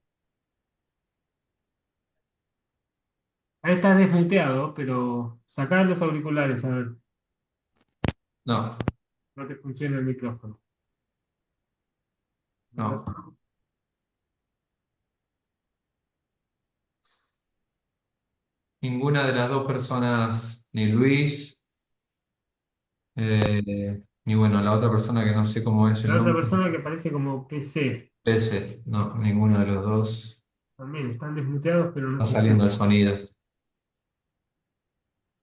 Ahí estás desmuteado, pero sacá los auriculares, a ver. No, No te funciona el micrófono. A ver. no. Ninguna de las dos personas, ni Luis, ni bueno, la otra persona que no sé cómo es el La otra nombre, persona que aparece como PC, ese, no, ninguno de los dos también están desmuteados, pero no está se saliendo el escucha. sonido.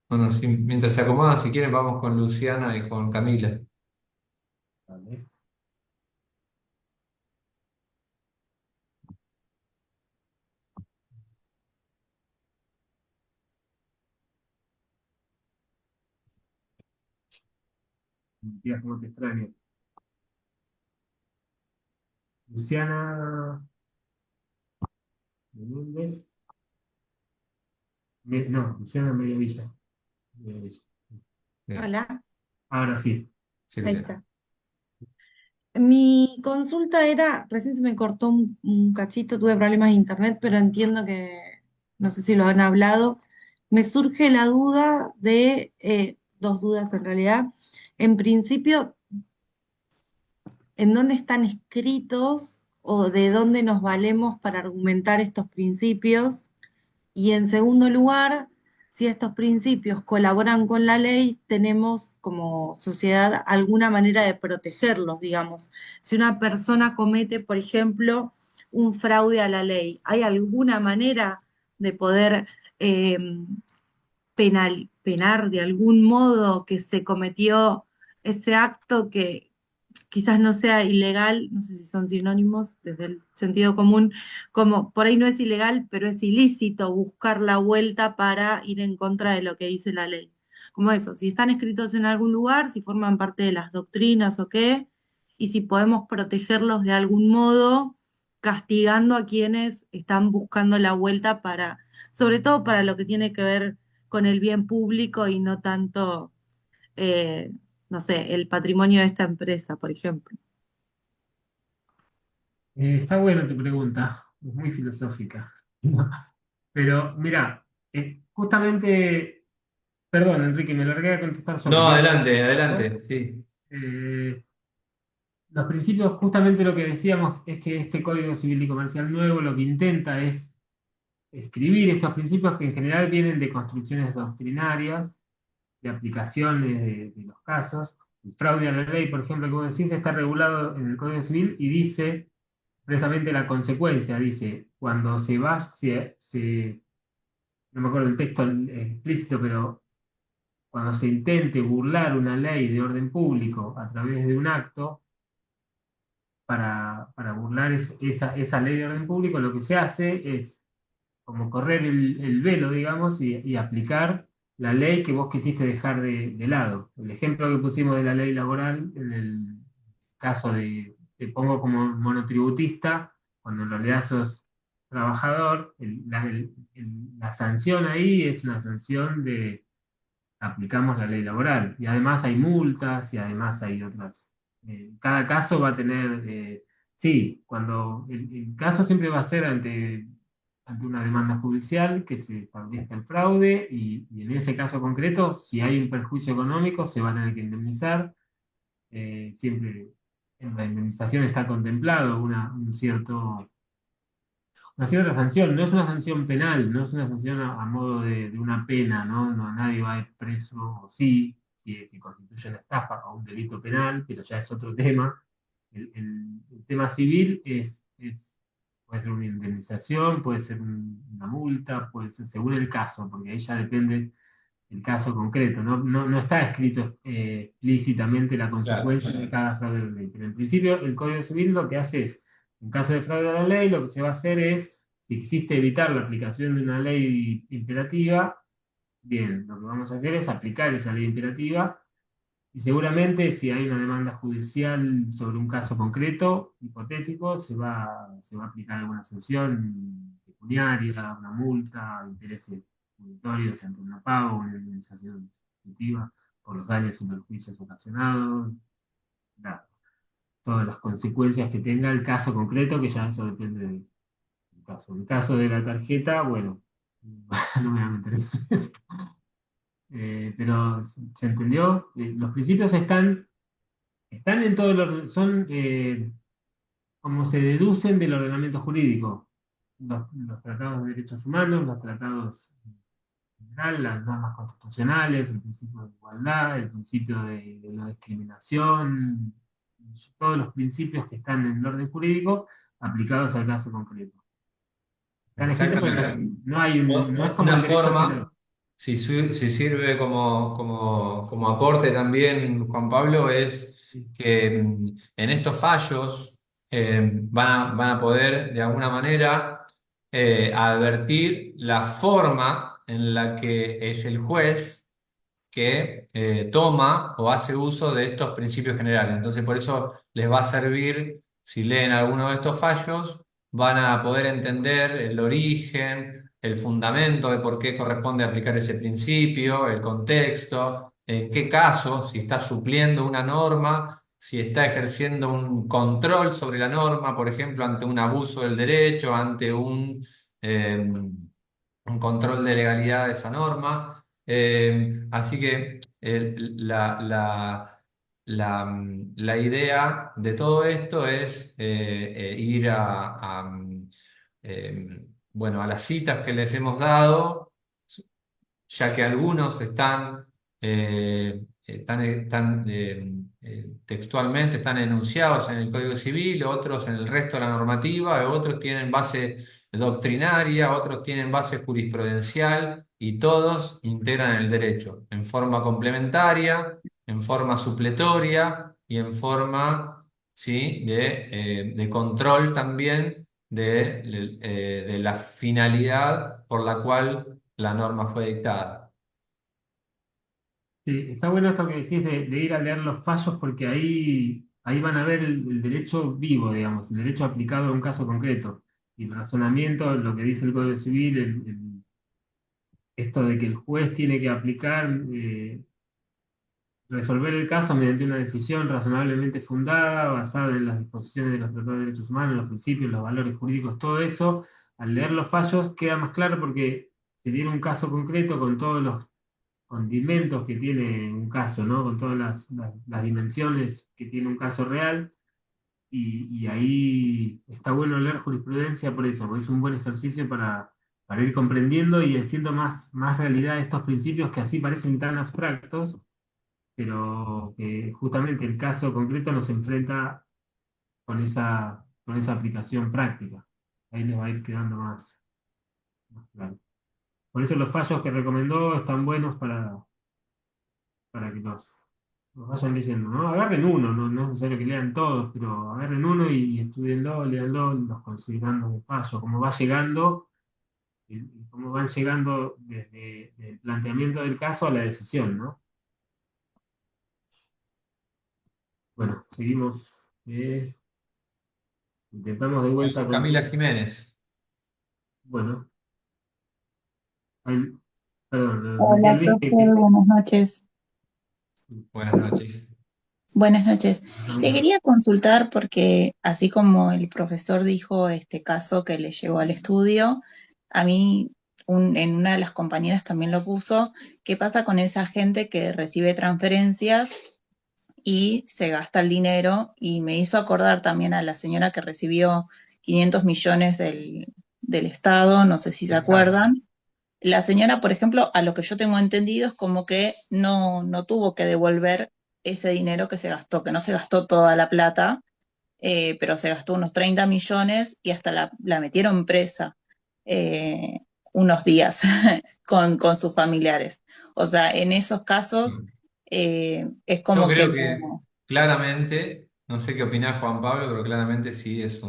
Bueno, mientras se acomodan, si quieren, vamos con Luciana y con Camila. Vale. Días como te extraño. Luciana Menéndez. No, Luciana Mediavilla. Mediavilla. Bien, Hola, Ahora sí. ahí Silvia. está. Mi consulta era, recién se me cortó un cachito, tuve problemas de internet, pero entiendo que, no sé si lo han hablado. Me surge la duda de, dos dudas en realidad. En principio, ¿en dónde están escritos o de dónde nos valemos para argumentar estos principios? Y en segundo lugar, si estos principios colaboran con la ley, tenemos como sociedad alguna manera de protegerlos, digamos. Si una persona comete, por ejemplo, un fraude a la ley, ¿hay alguna manera de poder eh, penar de algún modo que se cometió ese acto que quizás no sea ilegal, no sé si son sinónimos desde el sentido común, como por ahí no es ilegal, pero es ilícito buscar la vuelta para ir en contra de lo que dice la ley? Como eso, si están escritos en algún lugar, si forman parte de las doctrinas o qué, y si podemos protegerlos de algún modo, castigando a quienes están buscando la vuelta para, sobre todo para lo que tiene que ver con el bien público y no tanto, eh, no sé, el patrimonio de esta empresa, por ejemplo. Está buena tu pregunta, es muy filosófica. Pero mira, justamente, perdón, Enrique, me largué a contestar solo. No, ¿Quieres adelante, ¿no? adelante, sí. Eh, los principios, justamente lo que decíamos es que este Código Civil y Comercial nuevo lo que intenta es escribir estos principios que en general vienen de construcciones doctrinarias, de aplicaciones de los casos. El fraude a la ley, por ejemplo, que vos decís, está regulado en el Código Civil y dice precisamente la consecuencia, dice, cuando no me acuerdo el texto explícito, pero cuando se intente burlar una ley de orden público a través de un acto, para burlar esa ley de orden público, lo que se hace es como correr el velo, digamos, y aplicar la ley que vos quisiste dejar de lado. El ejemplo que pusimos de la ley laboral, en el caso te pongo como monotributista, cuando en realidad sos trabajador, la sanción ahí es una sanción de aplicamos la ley laboral. Y además hay multas y además hay otras. Cada caso va a tener, sí, cuando el caso siempre va a ser ante una demanda judicial que se establezca el fraude y en ese caso concreto, si hay un perjuicio económico, se va a tener que indemnizar. Siempre en la indemnización está contemplado una cierta sanción. No es una sanción penal, no es una sanción a modo de una pena, ¿no? No, nadie va a ir preso, o sí, si constituye una estafa o un delito penal, pero ya es otro tema. El tema civil puede ser una indemnización, puede ser una multa, puede ser según el caso, porque ahí ya depende el caso concreto. No está escrito explícitamente la Claro. consecuencia de cada fraude de la ley. Pero en principio, el Código Civil lo que hace es, en caso de fraude a la ley, lo que se va a hacer es, si existe evitar la aplicación de una ley imperativa, bien, lo que vamos a hacer es aplicar esa ley imperativa. Y seguramente si hay una demanda judicial sobre un caso concreto, hipotético, se va a aplicar alguna sanción pecuniaria, una multa, intereses punitorios ante un no pago, una indemnización definitiva por los daños y perjuicios ocasionados, nada, todas las consecuencias que tenga el caso concreto, que ya eso depende del caso. En el caso de la tarjeta, bueno, no me voy a meter en eso. Pero se entendió. Los principios están en todo el orden, son como se deducen del ordenamiento jurídico. Los tratados de derechos humanos, los tratados en general, las normas constitucionales, el principio de igualdad, el principio de no discriminación, todos los principios que están en el orden jurídico aplicados al caso concreto. Están escritos porque Exactamente. no es como Una el derecho penal. forma, si sirve como aporte también, Juan Pablo, es que en estos fallos van a poder de alguna manera advertir la forma en la que es el juez que toma o hace uso de estos principios generales. Entonces, por eso les va a servir, si leen alguno de estos fallos, van a poder entender el origen, el fundamento de por qué corresponde aplicar ese principio, el contexto, en qué caso, si está supliendo una norma, si está ejerciendo un control sobre la norma, por ejemplo, ante un abuso del derecho, ante un control de legalidad de esa norma. Así que la idea de todo esto es ir bueno, a las citas que les hemos dado, ya que algunos textualmente están enunciados en el Código Civil, otros en el resto de la normativa, otros tienen base doctrinaria, otros tienen base jurisprudencial y todos integran el derecho en forma complementaria, en forma supletoria y en forma, ¿sí?, de control también de la finalidad por la cual la norma fue dictada. Sí, está bueno esto que decís de ir a leer los fallos porque ahí van a ver el derecho vivo, digamos, el derecho aplicado a un caso concreto. Y el razonamiento, lo que dice el Código Civil, esto de que el juez tiene que aplicar, resolver el caso mediante una decisión razonablemente fundada, basada en las disposiciones de los tratados de derechos humanos, los principios, los valores jurídicos, todo eso, al leer los fallos queda más claro porque se tiene un caso concreto con todos los condimentos que tiene un caso, ¿no? Con todas las dimensiones que tiene un caso real, y ahí está bueno leer jurisprudencia por eso, porque es un buen ejercicio para ir comprendiendo y haciendo más realidad estos principios que así parecen tan abstractos, pero que justamente el caso concreto nos enfrenta con esa aplicación práctica. Ahí les va a ir quedando más claro. Por eso los fallos que recomendó están buenos para que los vayan leyendo, ¿no? Agarren uno, no es necesario que lean todos, pero agarren uno y estudienlo, léanlo, los considerando de paso, cómo va llegando, y cómo van llegando desde el planteamiento del caso a la decisión, ¿no? Bueno, seguimos, intentamos de vuelta con, Camila Jiménez, bueno, ahí- perdón, decía Hola, Luis profe, que buenas noches. buenas noches. Buenas noches. Le Camila, quería consultar porque así como el profesor dijo este caso que le llegó al estudio, a mí en una de las compañeras también lo puso. ¿Qué pasa con esa gente que recibe transferencias y se gasta el dinero? Y me hizo acordar también a la señora que recibió 500 millones del Estado, no sé si se Exacto. acuerdan. La señora, por ejemplo, a lo que yo tengo entendido es como que no tuvo que devolver ese dinero que se gastó, que no se gastó toda la plata, pero se gastó unos 30 millones y hasta la metieron presa eh, unos días con sus familiares. O sea, en esos casos es Yo como que creo que no. claramente, no sé qué opinás Juan Pablo, pero claramente sí es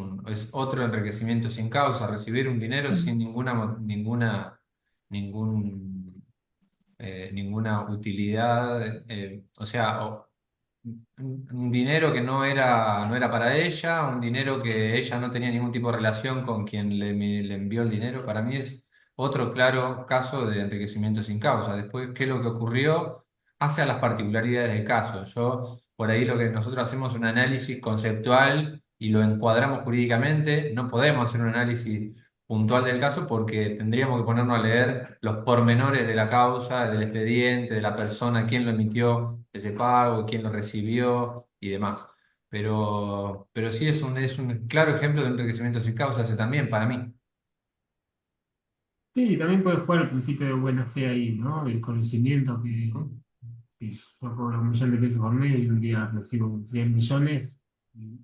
otro enriquecimiento sin causa, recibir un dinero sin ninguna utilidad, o sea, un dinero que no era para ella, un dinero que ella no tenía ningún tipo de relación con quien le envió el dinero. Para mí es otro claro caso de enriquecimiento sin causa. Después, ¿qué es lo que ocurrió? Hace a las particularidades del caso. Por ahí lo que nosotros hacemos es un análisis conceptual y lo encuadramos jurídicamente. No podemos hacer un análisis puntual del caso porque tendríamos que ponernos a leer los pormenores de la causa, del expediente, de la persona, quién lo emitió ese pago, quién lo recibió y demás. Pero sí es un claro ejemplo de enriquecimiento sin causa ese también para mí. sí, también puede jugar el principio de buena fe ahí, ¿no? El conocimiento que yo cobro 1 millón de pesos por mes y un día recibo 100 millones y,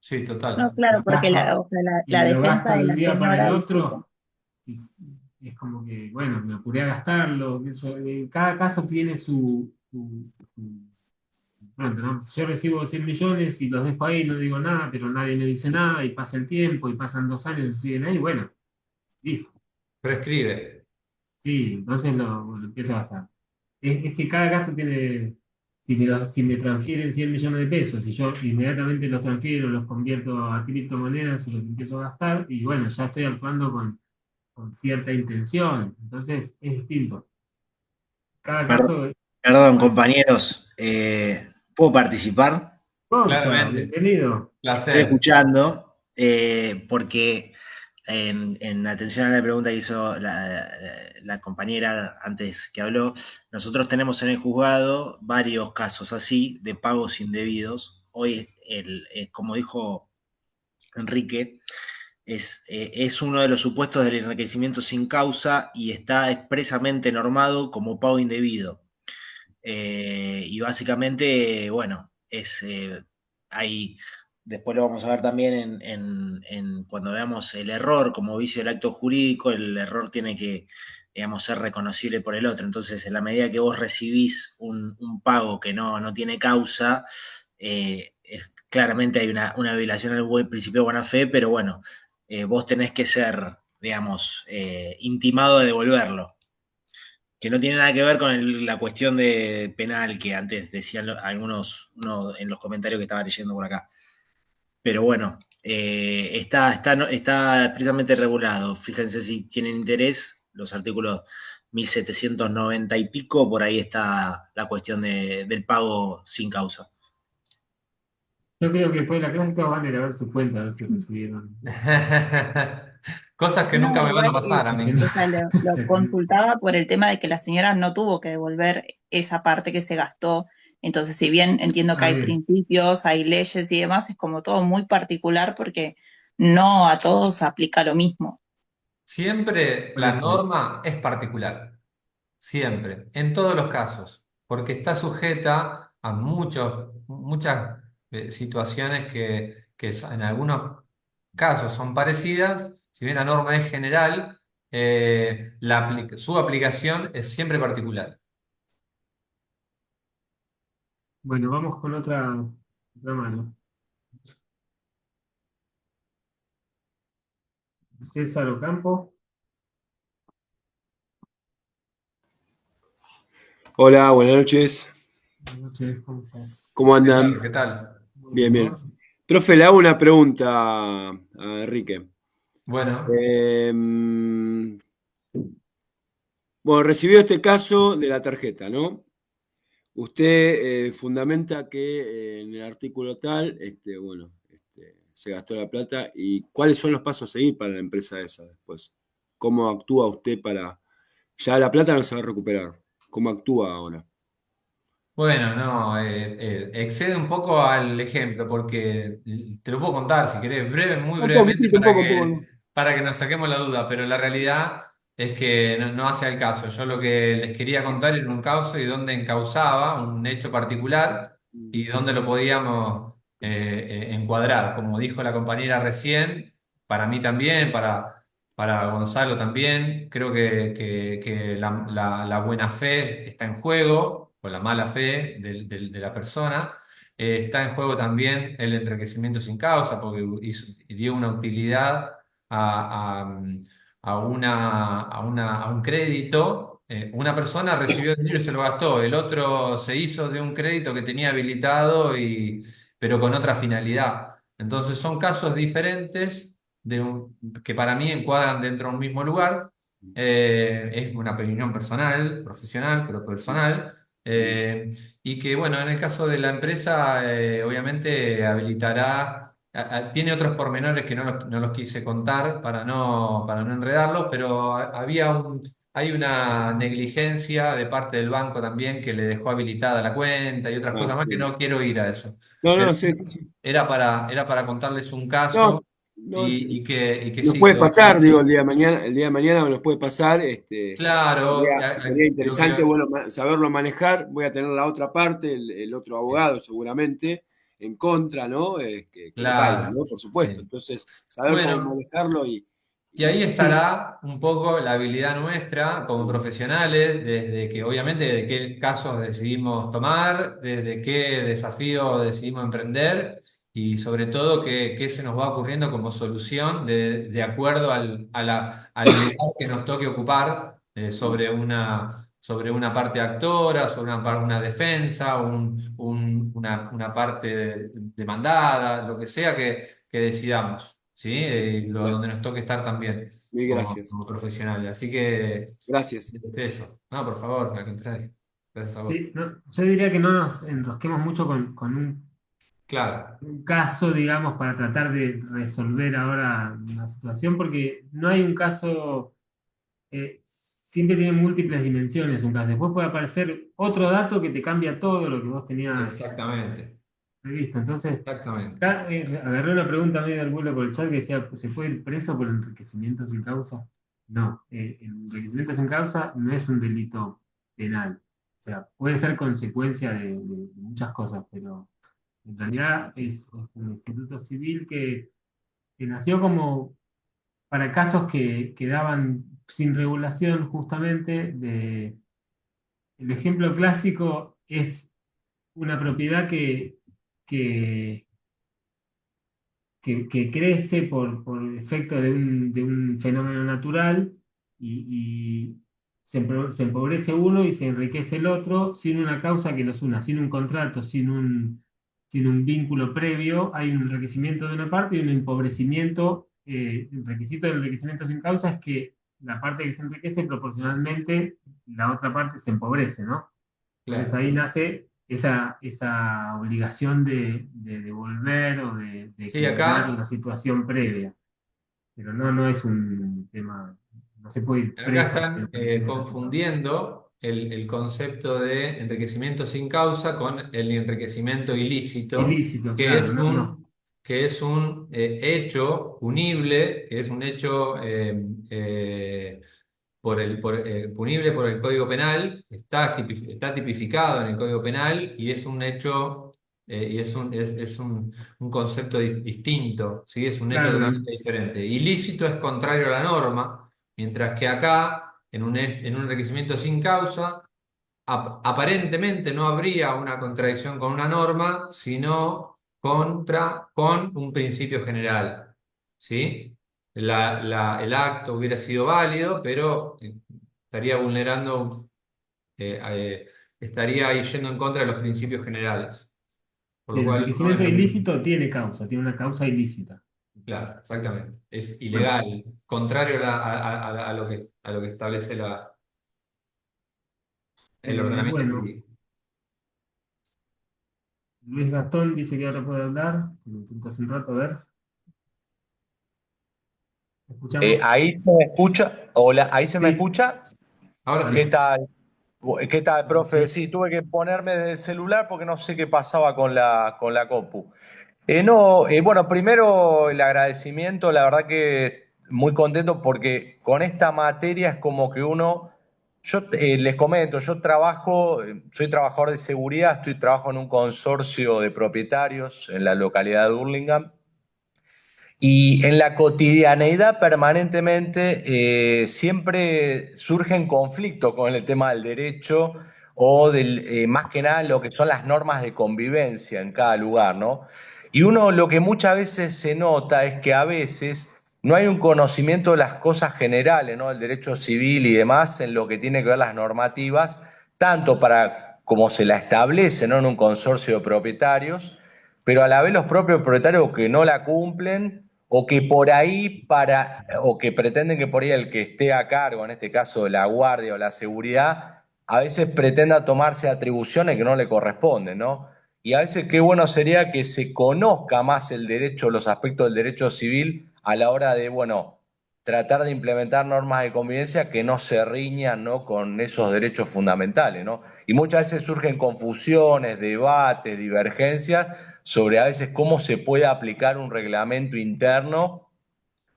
Sí, No, total. claro, lo porque gasto, o sea, y la me lo defensa gasto de de un la día para el señora dice que otro, y, y es como que, bueno, me apuré a gastarlo. Cada caso tiene pronto, ¿no? Si yo recibo 100 millones y los dejo ahí, no digo nada, pero nadie me dice nada, y pasa el tiempo, y pasan 2 años y siguen ahí, bueno, listo. Prescribe. Sí, entonces lo empiezo a gastar. es que cada caso tiene, si me transfieren 100 millones de pesos y yo inmediatamente los transfiero, los convierto a criptomonedas y los empiezo a gastar, y bueno, ya estoy actuando con cierta intención. Entonces es distinto. Cada Per- caso es Perdón, particular. compañeros, ¿puedo participar? Gonza, Claramente. bienvenido. Estoy Placer. escuchando porque en atención a la pregunta que hizo la compañera antes que habló, nosotros tenemos en el juzgado varios casos así de pagos indebidos. Hoy, como dijo Enrique, es uno de los supuestos del enriquecimiento sin causa y está expresamente normado como pago indebido. Y básicamente, bueno, hay, después lo vamos a ver también cuando veamos el error como vicio del acto jurídico, el error tiene que, digamos, ser reconocible por el otro. Entonces, en la medida que vos recibís un pago que no tiene causa, claramente hay una violación al buen principio de buena fe, pero bueno, vos tenés que ser, digamos, intimado de devolverlo, que no tiene nada que ver con la cuestión de penal que antes decían algunos uno en los comentarios que estaba leyendo por acá. Pero bueno, está precisamente regulado. Fíjense si tienen interés, los artículos 1790 y pico, por ahí está la cuestión del pago sin causa. Yo creo que después de la clase todos van a ir a ver su cuenta, a ver si recibieron. Cosas que No, nunca me van a igual pasar a mí. o sea, lo consultaba por el tema de que la señora no tuvo que devolver esa parte que se gastó. Entonces, si bien entiendo que Ah, hay bien. principios, hay leyes y demás, es como todo muy particular porque no a todos aplica lo mismo. Siempre Por la eso. norma es particular. Siempre, en todos los casos, porque está sujeta a muchas situaciones que en algunos casos son parecidas, si bien la norma es general, su aplicación es siempre particular. Bueno, vamos con otra mano. César Ocampo. Hola, buenas noches. Buenas noches, ¿cómo estás? ¿Cómo andan? César, ¿qué tal? Muy Bien, bien, bien. ¿vos? Profe, le hago una pregunta a Enrique. Bueno, Eh, bueno, recibió este caso de la tarjeta, ¿no? Usted fundamenta que en el artículo tal, bueno, se gastó la plata y cuáles son los pasos a seguir para la empresa esa después. ¿Cómo actúa usted para... Ya la plata no se va a recuperar. ¿Cómo actúa ahora? bueno, no, excede un poco al ejemplo, porque te lo puedo contar si querés, muy Un brevemente poquitito, un poco, ¿no? para que nos saquemos la duda, pero la realidad es que no hace al caso. Yo lo que les quería contar era un caso y dónde encauzaba un hecho particular y dónde lo podíamos encuadrar. Como dijo la compañera recién, para mí también, para Gonzalo también, creo que la buena fe está en juego, o la mala fe de la persona. Está en juego también el enriquecimiento sin causa, porque dio una utilidad a, a- a un crédito. Una persona recibió el dinero y se lo gastó, el otro se hizo de un crédito que tenía habilitado, pero con otra finalidad. Entonces son casos diferentes que para mí encuadran dentro de un mismo lugar. Es una opinión personal, profesional, pero personal. Y que, bueno, en el caso de la empresa, obviamente habilitará, tiene otros pormenores que no los quise contar para no enredarlos, pero hay una negligencia de parte del banco también que le dejó habilitada la cuenta y otras Ah, cosas más que bien. no quiero ir a eso. No, Pero no, sí, sí, sí. era para contarles un No, caso no, y que nos sí, puede lo pasar, importante digo, es, el día de mañana nos puede pasar, claro, sería lo interesante, que, bueno, saberlo manejar. Voy a tener la otra parte, el otro abogado seguramente, en contra, ¿no? Que lo calma, ¿no? claro, Por supuesto. sí. Entonces, saber cómo Bueno. manejarlo Y ahí y- estará un poco la habilidad nuestra como profesionales, desde que obviamente de qué casos decidimos tomar, desde qué desafío decidimos emprender y sobre todo qué se nos va ocurriendo como solución de acuerdo al lugar que nos toque ocupar sobre una parte actora, sobre una defensa, una parte demandada, lo que sea que decidamos, ¿sí? Donde nos toque estar también Mil gracias. como profesionales. Así que Gracias. eso. No, por favor, al contrario. Gracias a vos. Sí, yo diría que no nos enrosquemos mucho con Claro, un caso, digamos, para tratar de resolver ahora una situación, porque no hay un caso, siempre tiene múltiples dimensiones un caso. Después puede aparecer otro dato que te cambia todo lo que vos tenías exactamente, previsto. Entonces, exactamente. acá, agarré una pregunta medio del vuelo por el chat que decía, ¿se puede ir preso por enriquecimiento sin causa? No, el enriquecimiento sin causa no es un delito penal. O sea, puede ser consecuencia de muchas cosas, pero en realidad es un instituto civil que nació como para casos que quedaban sin regulación justamente. El ejemplo clásico es una propiedad que, que crece por efecto de un fenómeno natural y se empobrece uno y se enriquece el otro sin una causa que los una, sin un contrato, sin un vínculo previo. Hay un enriquecimiento de una parte y un empobrecimiento. El requisito del enriquecimiento sin causa es que la parte que se enriquece proporcionalmente la otra parte se empobrece, ¿no? Entonces Claro. ahí nace esa obligación de devolver o de Sí, equilibrar la acá. situación previa. Pero no es un tema, no se puede ir Acá preso por están enriquecimiento sin causa. confundiendo el concepto de enriquecimiento sin causa con el enriquecimiento ilícito, Ilícito, que claro, es no, no. que es un hecho punible, que es un hecho punible por el Código Penal, está tipificado en el Código Penal y es un hecho, y un concepto distinto, ¿sí? Es un hecho Claro, totalmente diferente. Ilícito es contrario a la norma, mientras que acá, en un enriquecimiento sin causa, aparentemente no habría una contradicción con una norma, sino con un principio general, ¿sí? El acto hubiera sido válido, pero estaría vulnerando, eh, eh, estaría ahí yendo en contra de los principios generales, por lo el cual no es enriquecimiento lo mismo. ilícito tiene causa, tiene una causa ilícita. Claro, exactamente. Es Bueno, ilegal, contrario a lo que establece el ordenamiento bueno, jurídico. Luis Gastón dice que ahora puede hablar. Lo intento hace un rato, a ver. ¿Escuchamos? Ahí se me escucha. Hola, ahí se me Sí, escucha. Ahora ahora ¿Qué sí. sí. tal? ¿Qué tal, Ahora profe? sí. Sí, tuve que ponerme del celular porque no sé qué pasaba con la compu. No, bueno, primero el agradecimiento, la verdad que muy contento porque con esta materia es como que uno, yo les comento, yo trabajo, soy trabajador de seguridad, trabajo en un consorcio de propietarios en la localidad de Hurlingham. Y en la cotidianeidad permanentemente siempre surgen conflictos con el tema del derecho o más que nada lo que son las normas de convivencia en cada lugar, ¿no? Y uno lo que muchas veces se nota es que a veces no hay un conocimiento de las cosas generales, ¿no? El derecho civil y demás en lo que tiene que ver las normativas, tanto para como se la establece, ¿no? En un consorcio de propietarios, pero a la vez los propios propietarios que no la cumplen o que por ahí o que pretenden que por ahí el que esté a cargo, en este caso la guardia o la seguridad, a veces pretenda tomarse atribuciones que no le corresponden, ¿no? Y a veces qué bueno sería que se conozca más el derecho, los aspectos del derecho civil a la hora de, bueno, tratar de implementar normas de convivencia que no se riñan, ¿no? Con esos derechos fundamentales, ¿no? Y muchas veces surgen confusiones, debates, divergencias sobre a veces cómo se puede aplicar un reglamento interno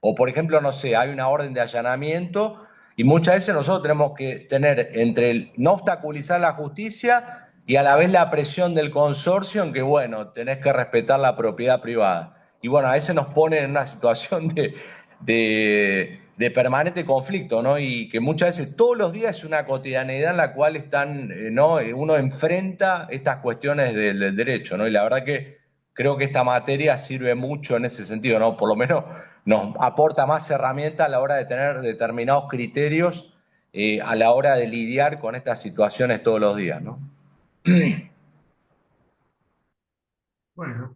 o, por ejemplo, no sé, hay una orden de allanamiento y muchas veces nosotros tenemos que tener entre el no obstaculizar la justicia y a la vez la presión del consorcio en que, bueno, tenés que respetar la propiedad privada. Y bueno, a veces nos pone en una situación de permanente conflicto, ¿no? Y que muchas veces todos los días es una cotidianeidad en la cual están, ¿no? Uno enfrenta estas cuestiones del derecho, ¿no? Y la verdad que creo que esta materia sirve mucho en ese sentido, ¿no? Por lo menos nos aporta más herramientas a la hora de tener determinados criterios a la hora de lidiar con estas situaciones todos los días, ¿no? Bueno,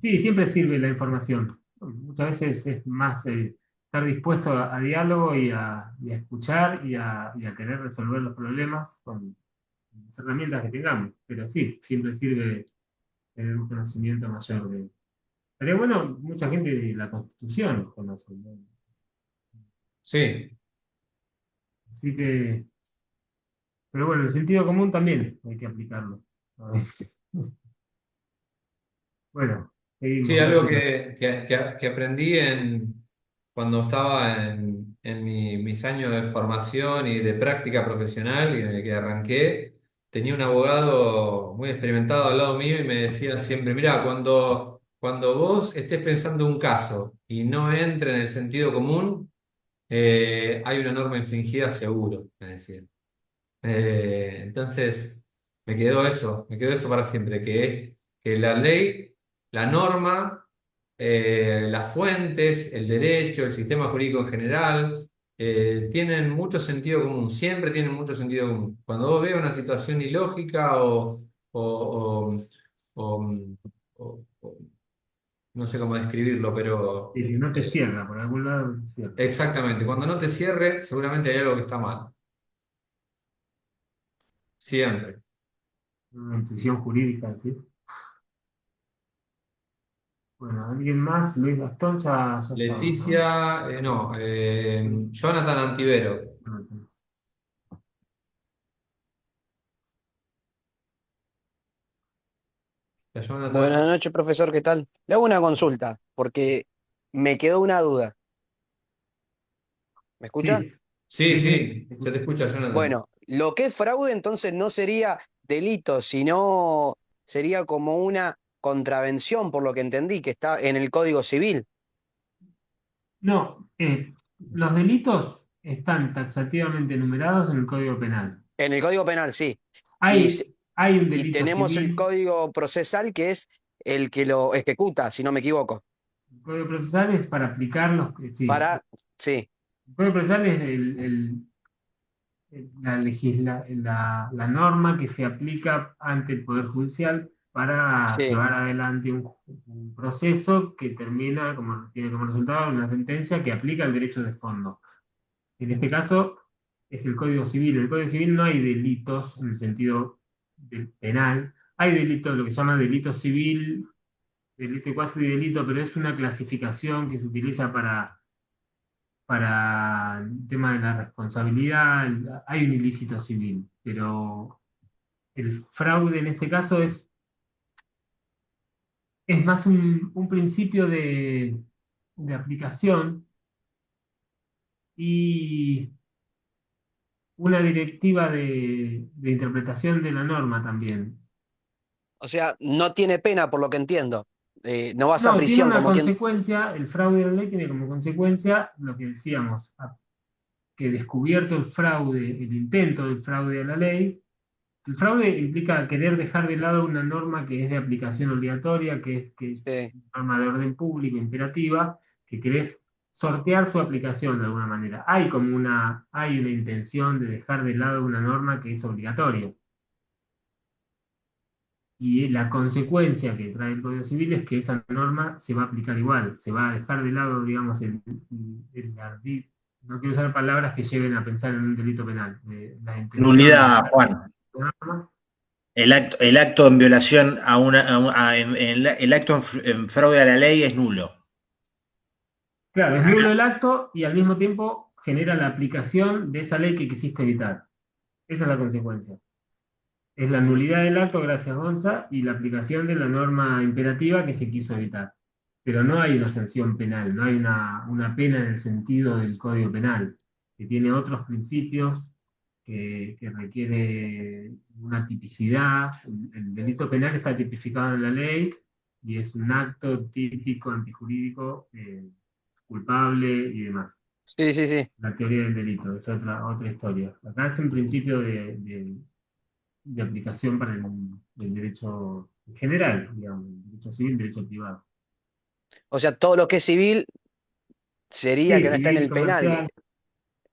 sí, siempre sirve la información. Muchas veces es más estar dispuesto a diálogo y a escuchar y a querer resolver los problemas con las herramientas que tengamos. Pero sí, siempre sirve tener un conocimiento mayor de... Pero bueno, mucha gente de la Constitución conoce, ¿no? Sí, Así que, pero bueno, el sentido común también hay que aplicarlo a veces. Bueno, sí, seguimos, algo gracias. que aprendí cuando estaba en mis años de formación y de práctica profesional y de que arranqué, tenía un abogado muy experimentado al lado mío y me decía siempre, mira, cuando vos estés pensando un caso y no entre en el sentido común, hay una norma infringida seguro, me decía. Entonces, me quedó eso para siempre, que es que la ley, la norma, las fuentes, el derecho, el sistema jurídico en general, tienen mucho sentido común, siempre tienen mucho sentido común. Cuando vos ves una situación ilógica o- o- o no sé cómo describirlo, pero Y que no te cierra, por algún lado no te cierra. exactamente, cuando no te cierre, seguramente hay algo que está mal, siempre. Una intuición jurídica, ¿sí? Bueno, ¿alguien más? Luis Gastón ya estaba, ¿no? Leticia, no, Jonathan Antivero. Buenas Jonathan. noches, profesor, ¿qué tal? Le hago una consulta, porque me quedó una duda. ¿Me escucha? Sí, Sí, sí, sí, sí, te se te escucho. escucha, Jonathan. Bueno, lo que es fraude entonces no sería delito, sino sería como una contravención, por lo que entendí, que está en el Código Civil. No, los delitos están taxativamente numerados en el Código Penal. En el Código Penal, sí. Y, se- Hay un y delito tenemos el civil. Código Procesal, que es el que lo ejecuta, si no me equivoco. El Código Procesal es para aplicar los que, sí. Para, sí, El Código Procesal es la norma que se aplica ante el Poder Judicial para sí, llevar adelante un proceso que termina, tiene como resultado una sentencia que aplica el derecho de fondo. En este caso es el Código Civil. En el Código Civil no hay delitos en el sentido penal. Hay delitos, lo que se llama delito civil, delito y cuasi delito, pero es una clasificación que se utiliza para el tema de la responsabilidad. Hay un ilícito civil, pero el fraude en este caso es más un principio de aplicación y una directiva de interpretación de la norma también. o sea, no tiene pena, por lo que entiendo. No vas a No, tiene prisión una como quien... consecuencia, el fraude de la ley tiene como consecuencia lo que decíamos, que descubierto el fraude, el intento del fraude a la ley. El fraude implica querer dejar de lado una norma que es de aplicación obligatoria, que es Sí. una norma de orden público imperativa, que querés sortear su aplicación de alguna manera. Hay una intención de dejar de lado una norma que es obligatoria. Y la consecuencia que trae el Código Civil es que esa norma se va a aplicar igual, se va a dejar de lado, digamos, no quiero usar palabras que lleven a pensar en un delito penal, la intención de Nulidad, dejar Juan. la norma. El acto en violación el acto en fraude a la ley es nulo. Claro, es nulo el acto y al mismo tiempo genera la aplicación de esa ley que quisiste evitar. Esa es la consecuencia. Es la nulidad del acto, gracias Gonza, y la aplicación de la norma imperativa que se quiso evitar. Pero no hay una sanción penal, no hay una pena en el sentido del Código Penal, que tiene otros principios que requiere una tipicidad. El delito penal está tipificado en la ley y es un acto típico antijurídico, culpable y demás. Sí, sí, sí. La teoría del delito es otra historia. Acá es un principio de aplicación para el derecho en general, digamos, el derecho civil, el derecho privado. O sea, todo lo que es civil sería que Sí, no está en civil, el penal. comercial,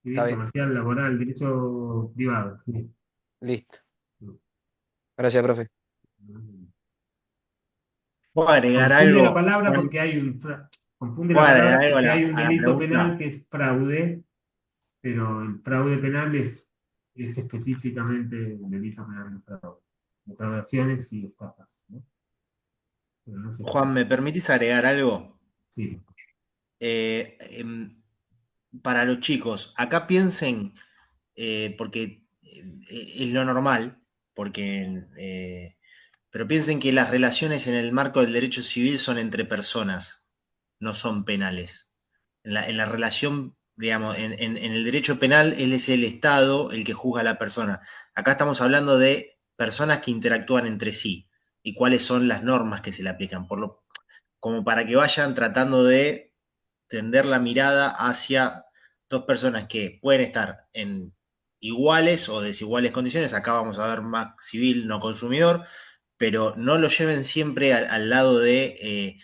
Está civil, bien, comercial, laboral, derecho privado. Sí. listo. Gracias, profe. ¿Puedo agregar Confunde la algo, palabra Juan? porque confunde la ¿Puedo agregar palabra algo a porque la, hay un a la delito penal pregunta? que es fraude, pero el fraude penal es específicamente un delito penal de fraude. Defraudaciones y estafas, ¿no? Pero no sé. Juan, ¿me permitís agregar algo? Sí. Eh, em, para los chicos, acá piensen, porque es lo normal, porque, pero piensen que las relaciones en el marco del derecho civil son entre personas, no son penales. En la relación, digamos, en el derecho penal, él es el Estado el que juzga a la persona. Acá estamos hablando de personas que interactúan entre sí y cuáles son las normas que se le aplican, como para que vayan tratando de tender la mirada hacia dos personas que pueden estar en iguales o desiguales condiciones. Acá vamos a ver más civil, no consumidor, pero no lo lleven siempre al lado de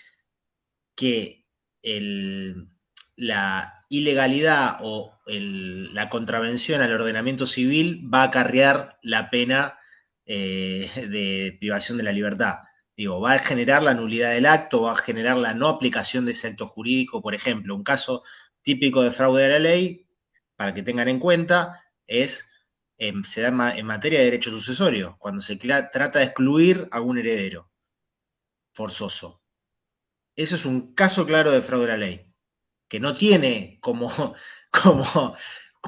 que el, la ilegalidad o la contravención al ordenamiento civil va a acarrear la pena de privación de la libertad. Digo, va a generar la nulidad del acto, va a generar la no aplicación de ese acto jurídico. Por ejemplo, un caso típico de fraude a la ley, para que tengan en cuenta, se da en materia de derecho sucesorio, cuando se trata de excluir a un heredero forzoso. Eso es un caso claro de fraude a la ley, que no tiene como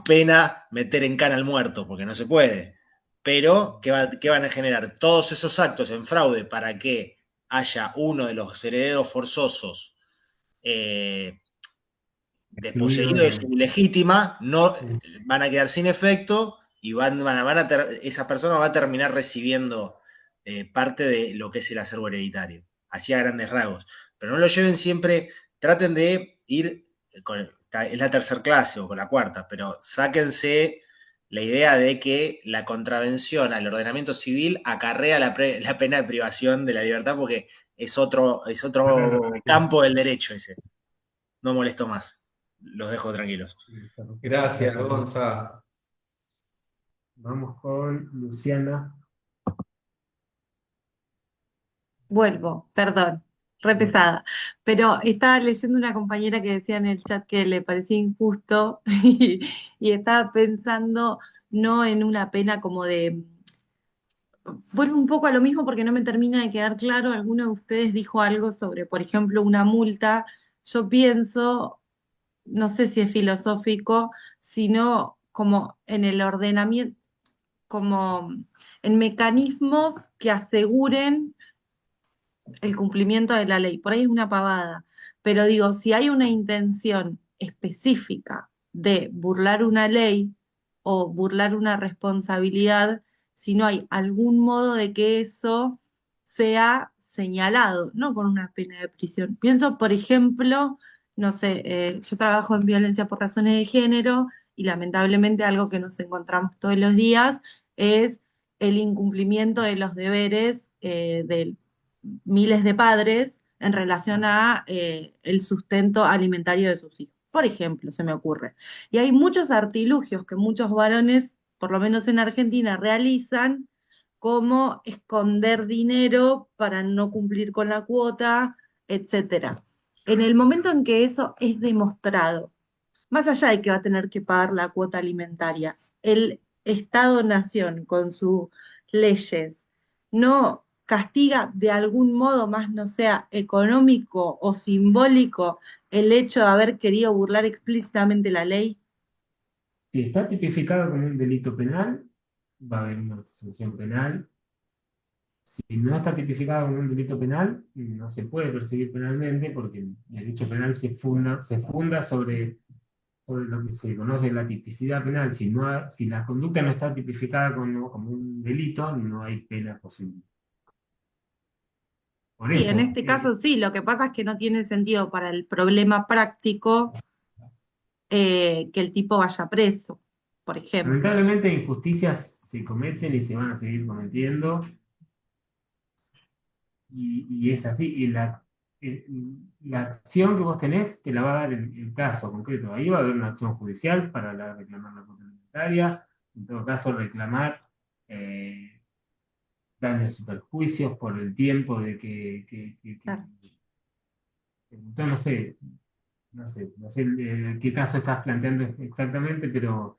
pena meter en cana al muerto, porque no se puede. Pero, ¿qué van a generar? Todos esos actos en fraude para que haya uno de los herederos forzosos eh, Excluido desposeído de su legítima, no, sí. van a quedar sin efecto y esa persona va a terminar recibiendo parte de lo que es el acervo hereditario, así a grandes rasgos. Pero no lo lleven siempre, traten de ir, es la tercera clase o con la cuarta, pero sáquense la idea de que la contravención al ordenamiento civil acarrea la pena de privación de la libertad porque es otro Claro, sí. campo del derecho ese. No molesto más. Los dejo tranquilos. Gracias, Gracias, Luis. Gonza. Vamos con Luciana. Vuelvo, perdón, re Bueno, pesada. Pero estaba leyendo una compañera que decía en el chat que le parecía injusto y estaba pensando no en una pena como de... Vuelvo un poco a lo mismo porque no me termina de quedar claro. Alguno de ustedes dijo algo sobre, por ejemplo, una multa. Yo pienso, no sé si es filosófico, sino como en el ordenamiento, como en mecanismos que aseguren el cumplimiento de la ley. Por ahí es una pavada, pero digo, si hay una intención específica de burlar una ley o burlar una responsabilidad, si no hay algún modo de que eso sea señalado, no con una pena de prisión. Pienso, por ejemplo, no sé, yo trabajo en violencia por razones de género y lamentablemente algo que nos encontramos todos los días es el incumplimiento de los deberes del miles de padres en relación a el sustento alimentario de sus hijos. Por ejemplo, se me ocurre. Y hay muchos artilugios que muchos varones, por lo menos en Argentina, realizan, como esconder dinero para no cumplir con la cuota, etcétera. En el momento en que eso es demostrado, más allá de que va a tener que pagar la cuota alimentaria, el Estado-nación con sus leyes no castiga de algún modo, más no sea económico o simbólico, el hecho de haber querido burlar explícitamente la ley. si está tipificado como un delito penal, va a haber una sanción penal. Si no está tipificado como un delito penal, no se puede perseguir penalmente porque el derecho penal se funda sobre lo que se conoce la tipicidad penal. Si la conducta no está tipificada como un delito, no hay pena posible. Por Sí, en eso, este caso sí, lo que pasa es que no tiene sentido para el problema práctico que el tipo vaya preso, por ejemplo. lamentablemente injusticias se cometen y se van a seguir cometiendo, y es así. eh, la acción que vos tenés te la va a dar el caso concreto. Ahí va a haber una acción judicial para reclamar la cuota alimentaria, en todo caso reclamar eh, daños y perjuicios por el tiempo de Claro. yo no sé qué caso estás planteando exactamente, pero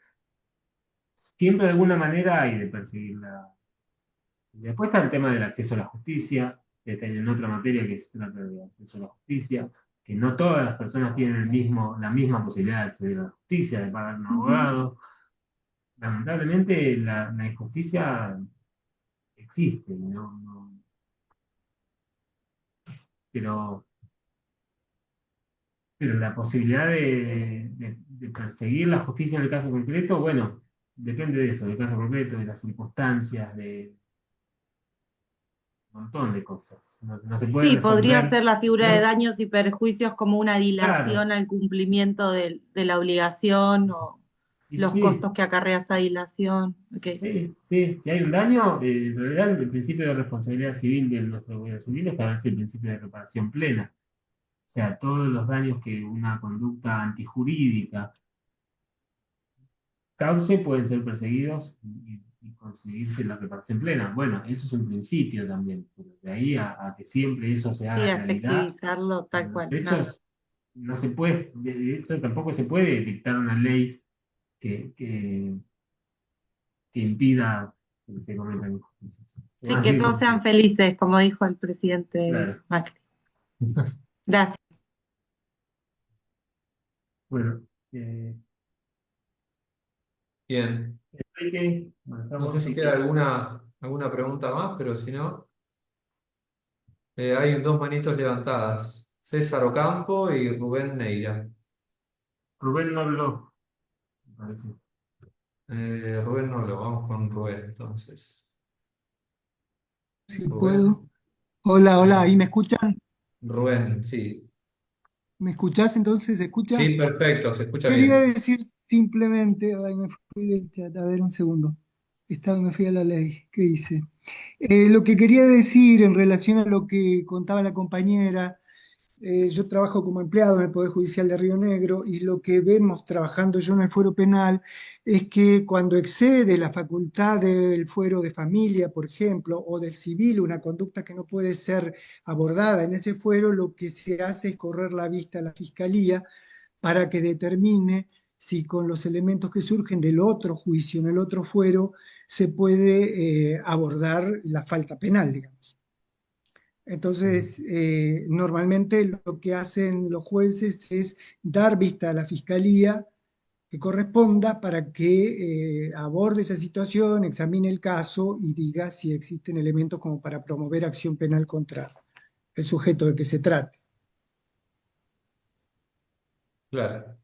siempre de alguna manera hay de perseguirla. Después está el tema del acceso a la justicia, que está en otra materia que se trata de acceso a la justicia, que no todas las personas tienen la misma posibilidad de acceder a la justicia, de pagar un Ujú. abogado. Lamentablemente la injusticia existe, pero, pero la posibilidad de perseguir la justicia en el caso concreto, bueno, depende de eso, del caso concreto, de las circunstancias, de un montón de cosas. No se puede Sí, podría resolver. ser la figura de No, daños y perjuicios como una claro, dilación al cumplimiento de la obligación o y los sí, costos que acarrea esa dilación. Ok. sí, sí, si hay un daño, en realidad el principio de responsabilidad civil de nuestro gobierno civil establece el principio de reparación plena. O sea, todos los daños que una conducta antijurídica cause pueden ser perseguidos y conseguirse la reparación plena. Bueno, eso es un principio también, pero de ahí a que siempre eso se Sí, haga a realidad, efectivizarlo en tal los cual, claro. hechos, no se puede, de hecho tampoco se puede dictar una ley que, que, que impida que se cometan injusticias. Se van Sí, a que seguir todos sean cometiendo. felices, como dijo el presidente Claro. Macri. Gracias. Bueno, eh, Bien. Enrique, bueno, No sé estamos, si sí queda que alguna pregunta más, pero si no, hay dos manitos levantadas. César Ocampo y Rubén Neira. Rubén no habló, me parece. Rubén no lo, vamos con Rubén entonces. Si Rubén. puedo. Hola, hola, ¿ahí eh, me escuchan? Rubén, sí. ¿Me escuchás entonces? ¿Se escucha? Sí, perfecto, se escucha Quería bien. decir simplemente, ay, me fui del chat, a ver un segundo. Me fui a la ley, ¿qué hice? Lo que quería decir en relación a lo que contaba la compañera, yo trabajo como empleado en el Poder Judicial de Río Negro y lo que vemos trabajando yo en el fuero penal es que cuando excede la facultad del fuero de familia, por ejemplo, o del civil, una conducta que no puede ser abordada en ese fuero, lo que se hace es correr la vista a la fiscalía para que determine si con los elementos que surgen del otro juicio, en el otro fuero, se puede abordar la falta penal, digamos. Entonces, normalmente lo que hacen los jueces es dar vista a la fiscalía que corresponda para que aborde esa situación, examine el caso y diga si existen elementos como para promover acción penal contra el sujeto de que se trate. Claro,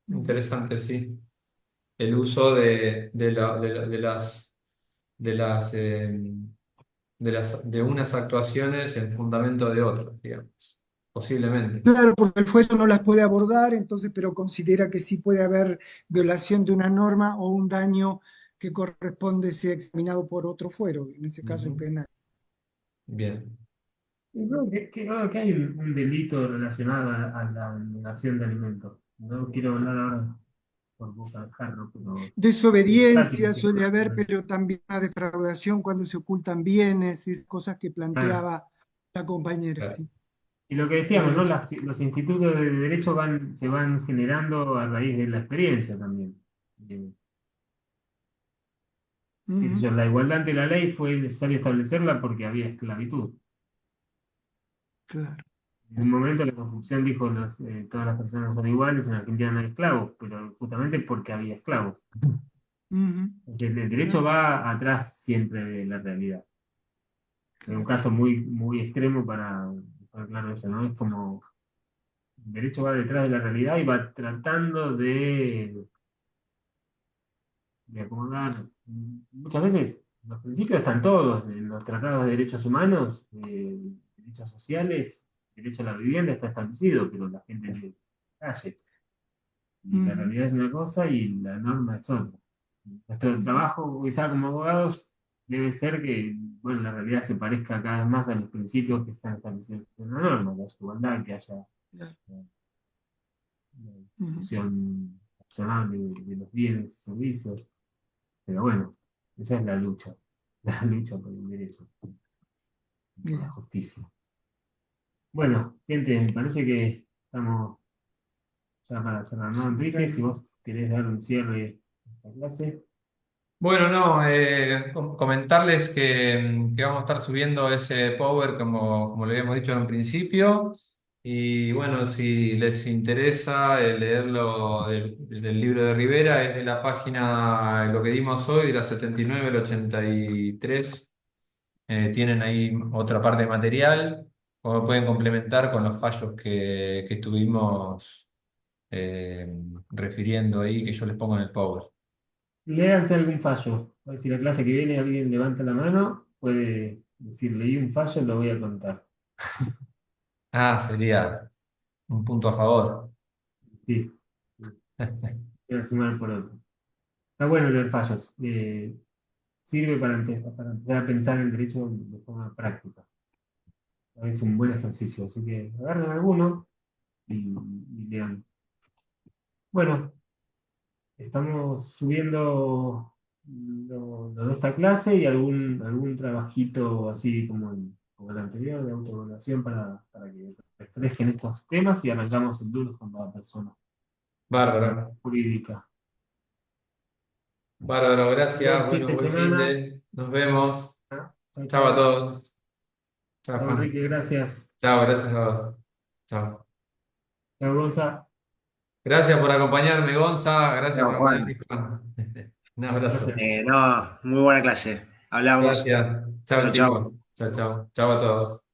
Ujú. interesante, sí. El uso de unas actuaciones en fundamento de otras, digamos, posiblemente. Claro, porque el fuero no las puede abordar, entonces, pero considera que sí puede haber violación de una norma o un daño que corresponde ser examinado por otro fuero, en ese caso el Ujú. penal. Bien. Y creo que hay un delito relacionado a la negación de alimentos. No quiero hablar ahora por boca de jarro, pero está Desobediencia suele haber, tipificado. pero también una defraudación cuando se ocultan bienes, es cosas que Claro, planteaba la compañera, Claro. sí. y lo que decíamos, ¿no? Debería ser. Los institutos de derecho se van generando a raíz de la experiencia también. Eh, qué sé Ujú, yo, la igualdad ante la ley fue necesario establecerla porque había esclavitud. claro. En un momento la Constitución dijo todas las personas son iguales, en Argentina no hay esclavos, pero justamente porque había esclavos. Ujú, El derecho claro. va atrás siempre de la realidad. Es un Claro. caso muy extremo para dejar claro eso, ¿no? Es como el derecho va detrás de la realidad y va tratando de acomodar. Muchas veces los principios están todos en los tratados de derechos humanos, derechos sociales, derecho a la vivienda está establecido, pero la gente vive en la calle. Y la Ujú, realidad es una cosa y la norma es otra. Nuestro ujú, trabajo, quizá como abogados, debe ser que, bueno, la realidad se parezca cada vez más a los principios que están establecidos en la norma, que haya igualdad, que haya Claro. una Ujú. distribución razonable de los bienes y servicios. Pero bueno, esa es la lucha, la lucha por el derecho, por la Bien. justicia. Bueno, gente, me parece que estamos ya para cerrar, ¿no, Enrique? Si vos querés dar un cierre a esta clase. Bueno, no, comentarles que vamos a estar subiendo ese Power como le habíamos dicho en un principio. Y bueno, si les interesa leerlo del libro de Rivera, es de la página, lo que dimos hoy, de la 79 al 83. Tienen ahí otra parte de material, o pueden complementar con los fallos que estuvimos eh, refiriendo ahí, que yo les pongo en el Power. Léanse algún fallo. A ver si la clase que viene alguien levanta la mano, puede decir, leí un fallo, lo voy a contar. Ah, sería un punto a favor. Sí, voy a sumar por otro. Está bueno leer fallos. Sirve para empezar a pensar en el derecho de forma práctica. Es un buen ejercicio, así que agarren alguno y lean. Bueno, estamos subiendo lo de esta clase y algún trabajito así como el anterior de autoevaluación para que refresquen estos temas y arrancamos el lunes con la persona Bárbaro, jurídica. bárbaro, Buen gracias. fin Bueno, de buen fin semana. de. Nos vemos. Chao, Chao a chao. todos. Chao, Chao, Juan. Enrique, gracias. Chao, gracias a vos. Chao. Chao, Gonza. Gracias por acompañarme, Gonza. Gracias No, por Juan. acompañarme, Juan. Un abrazo. Gracias. No, muy buena clase. Hablamos. Gracias. Chao, Chao, chao. chicos. Chao, chao. Chao a todos.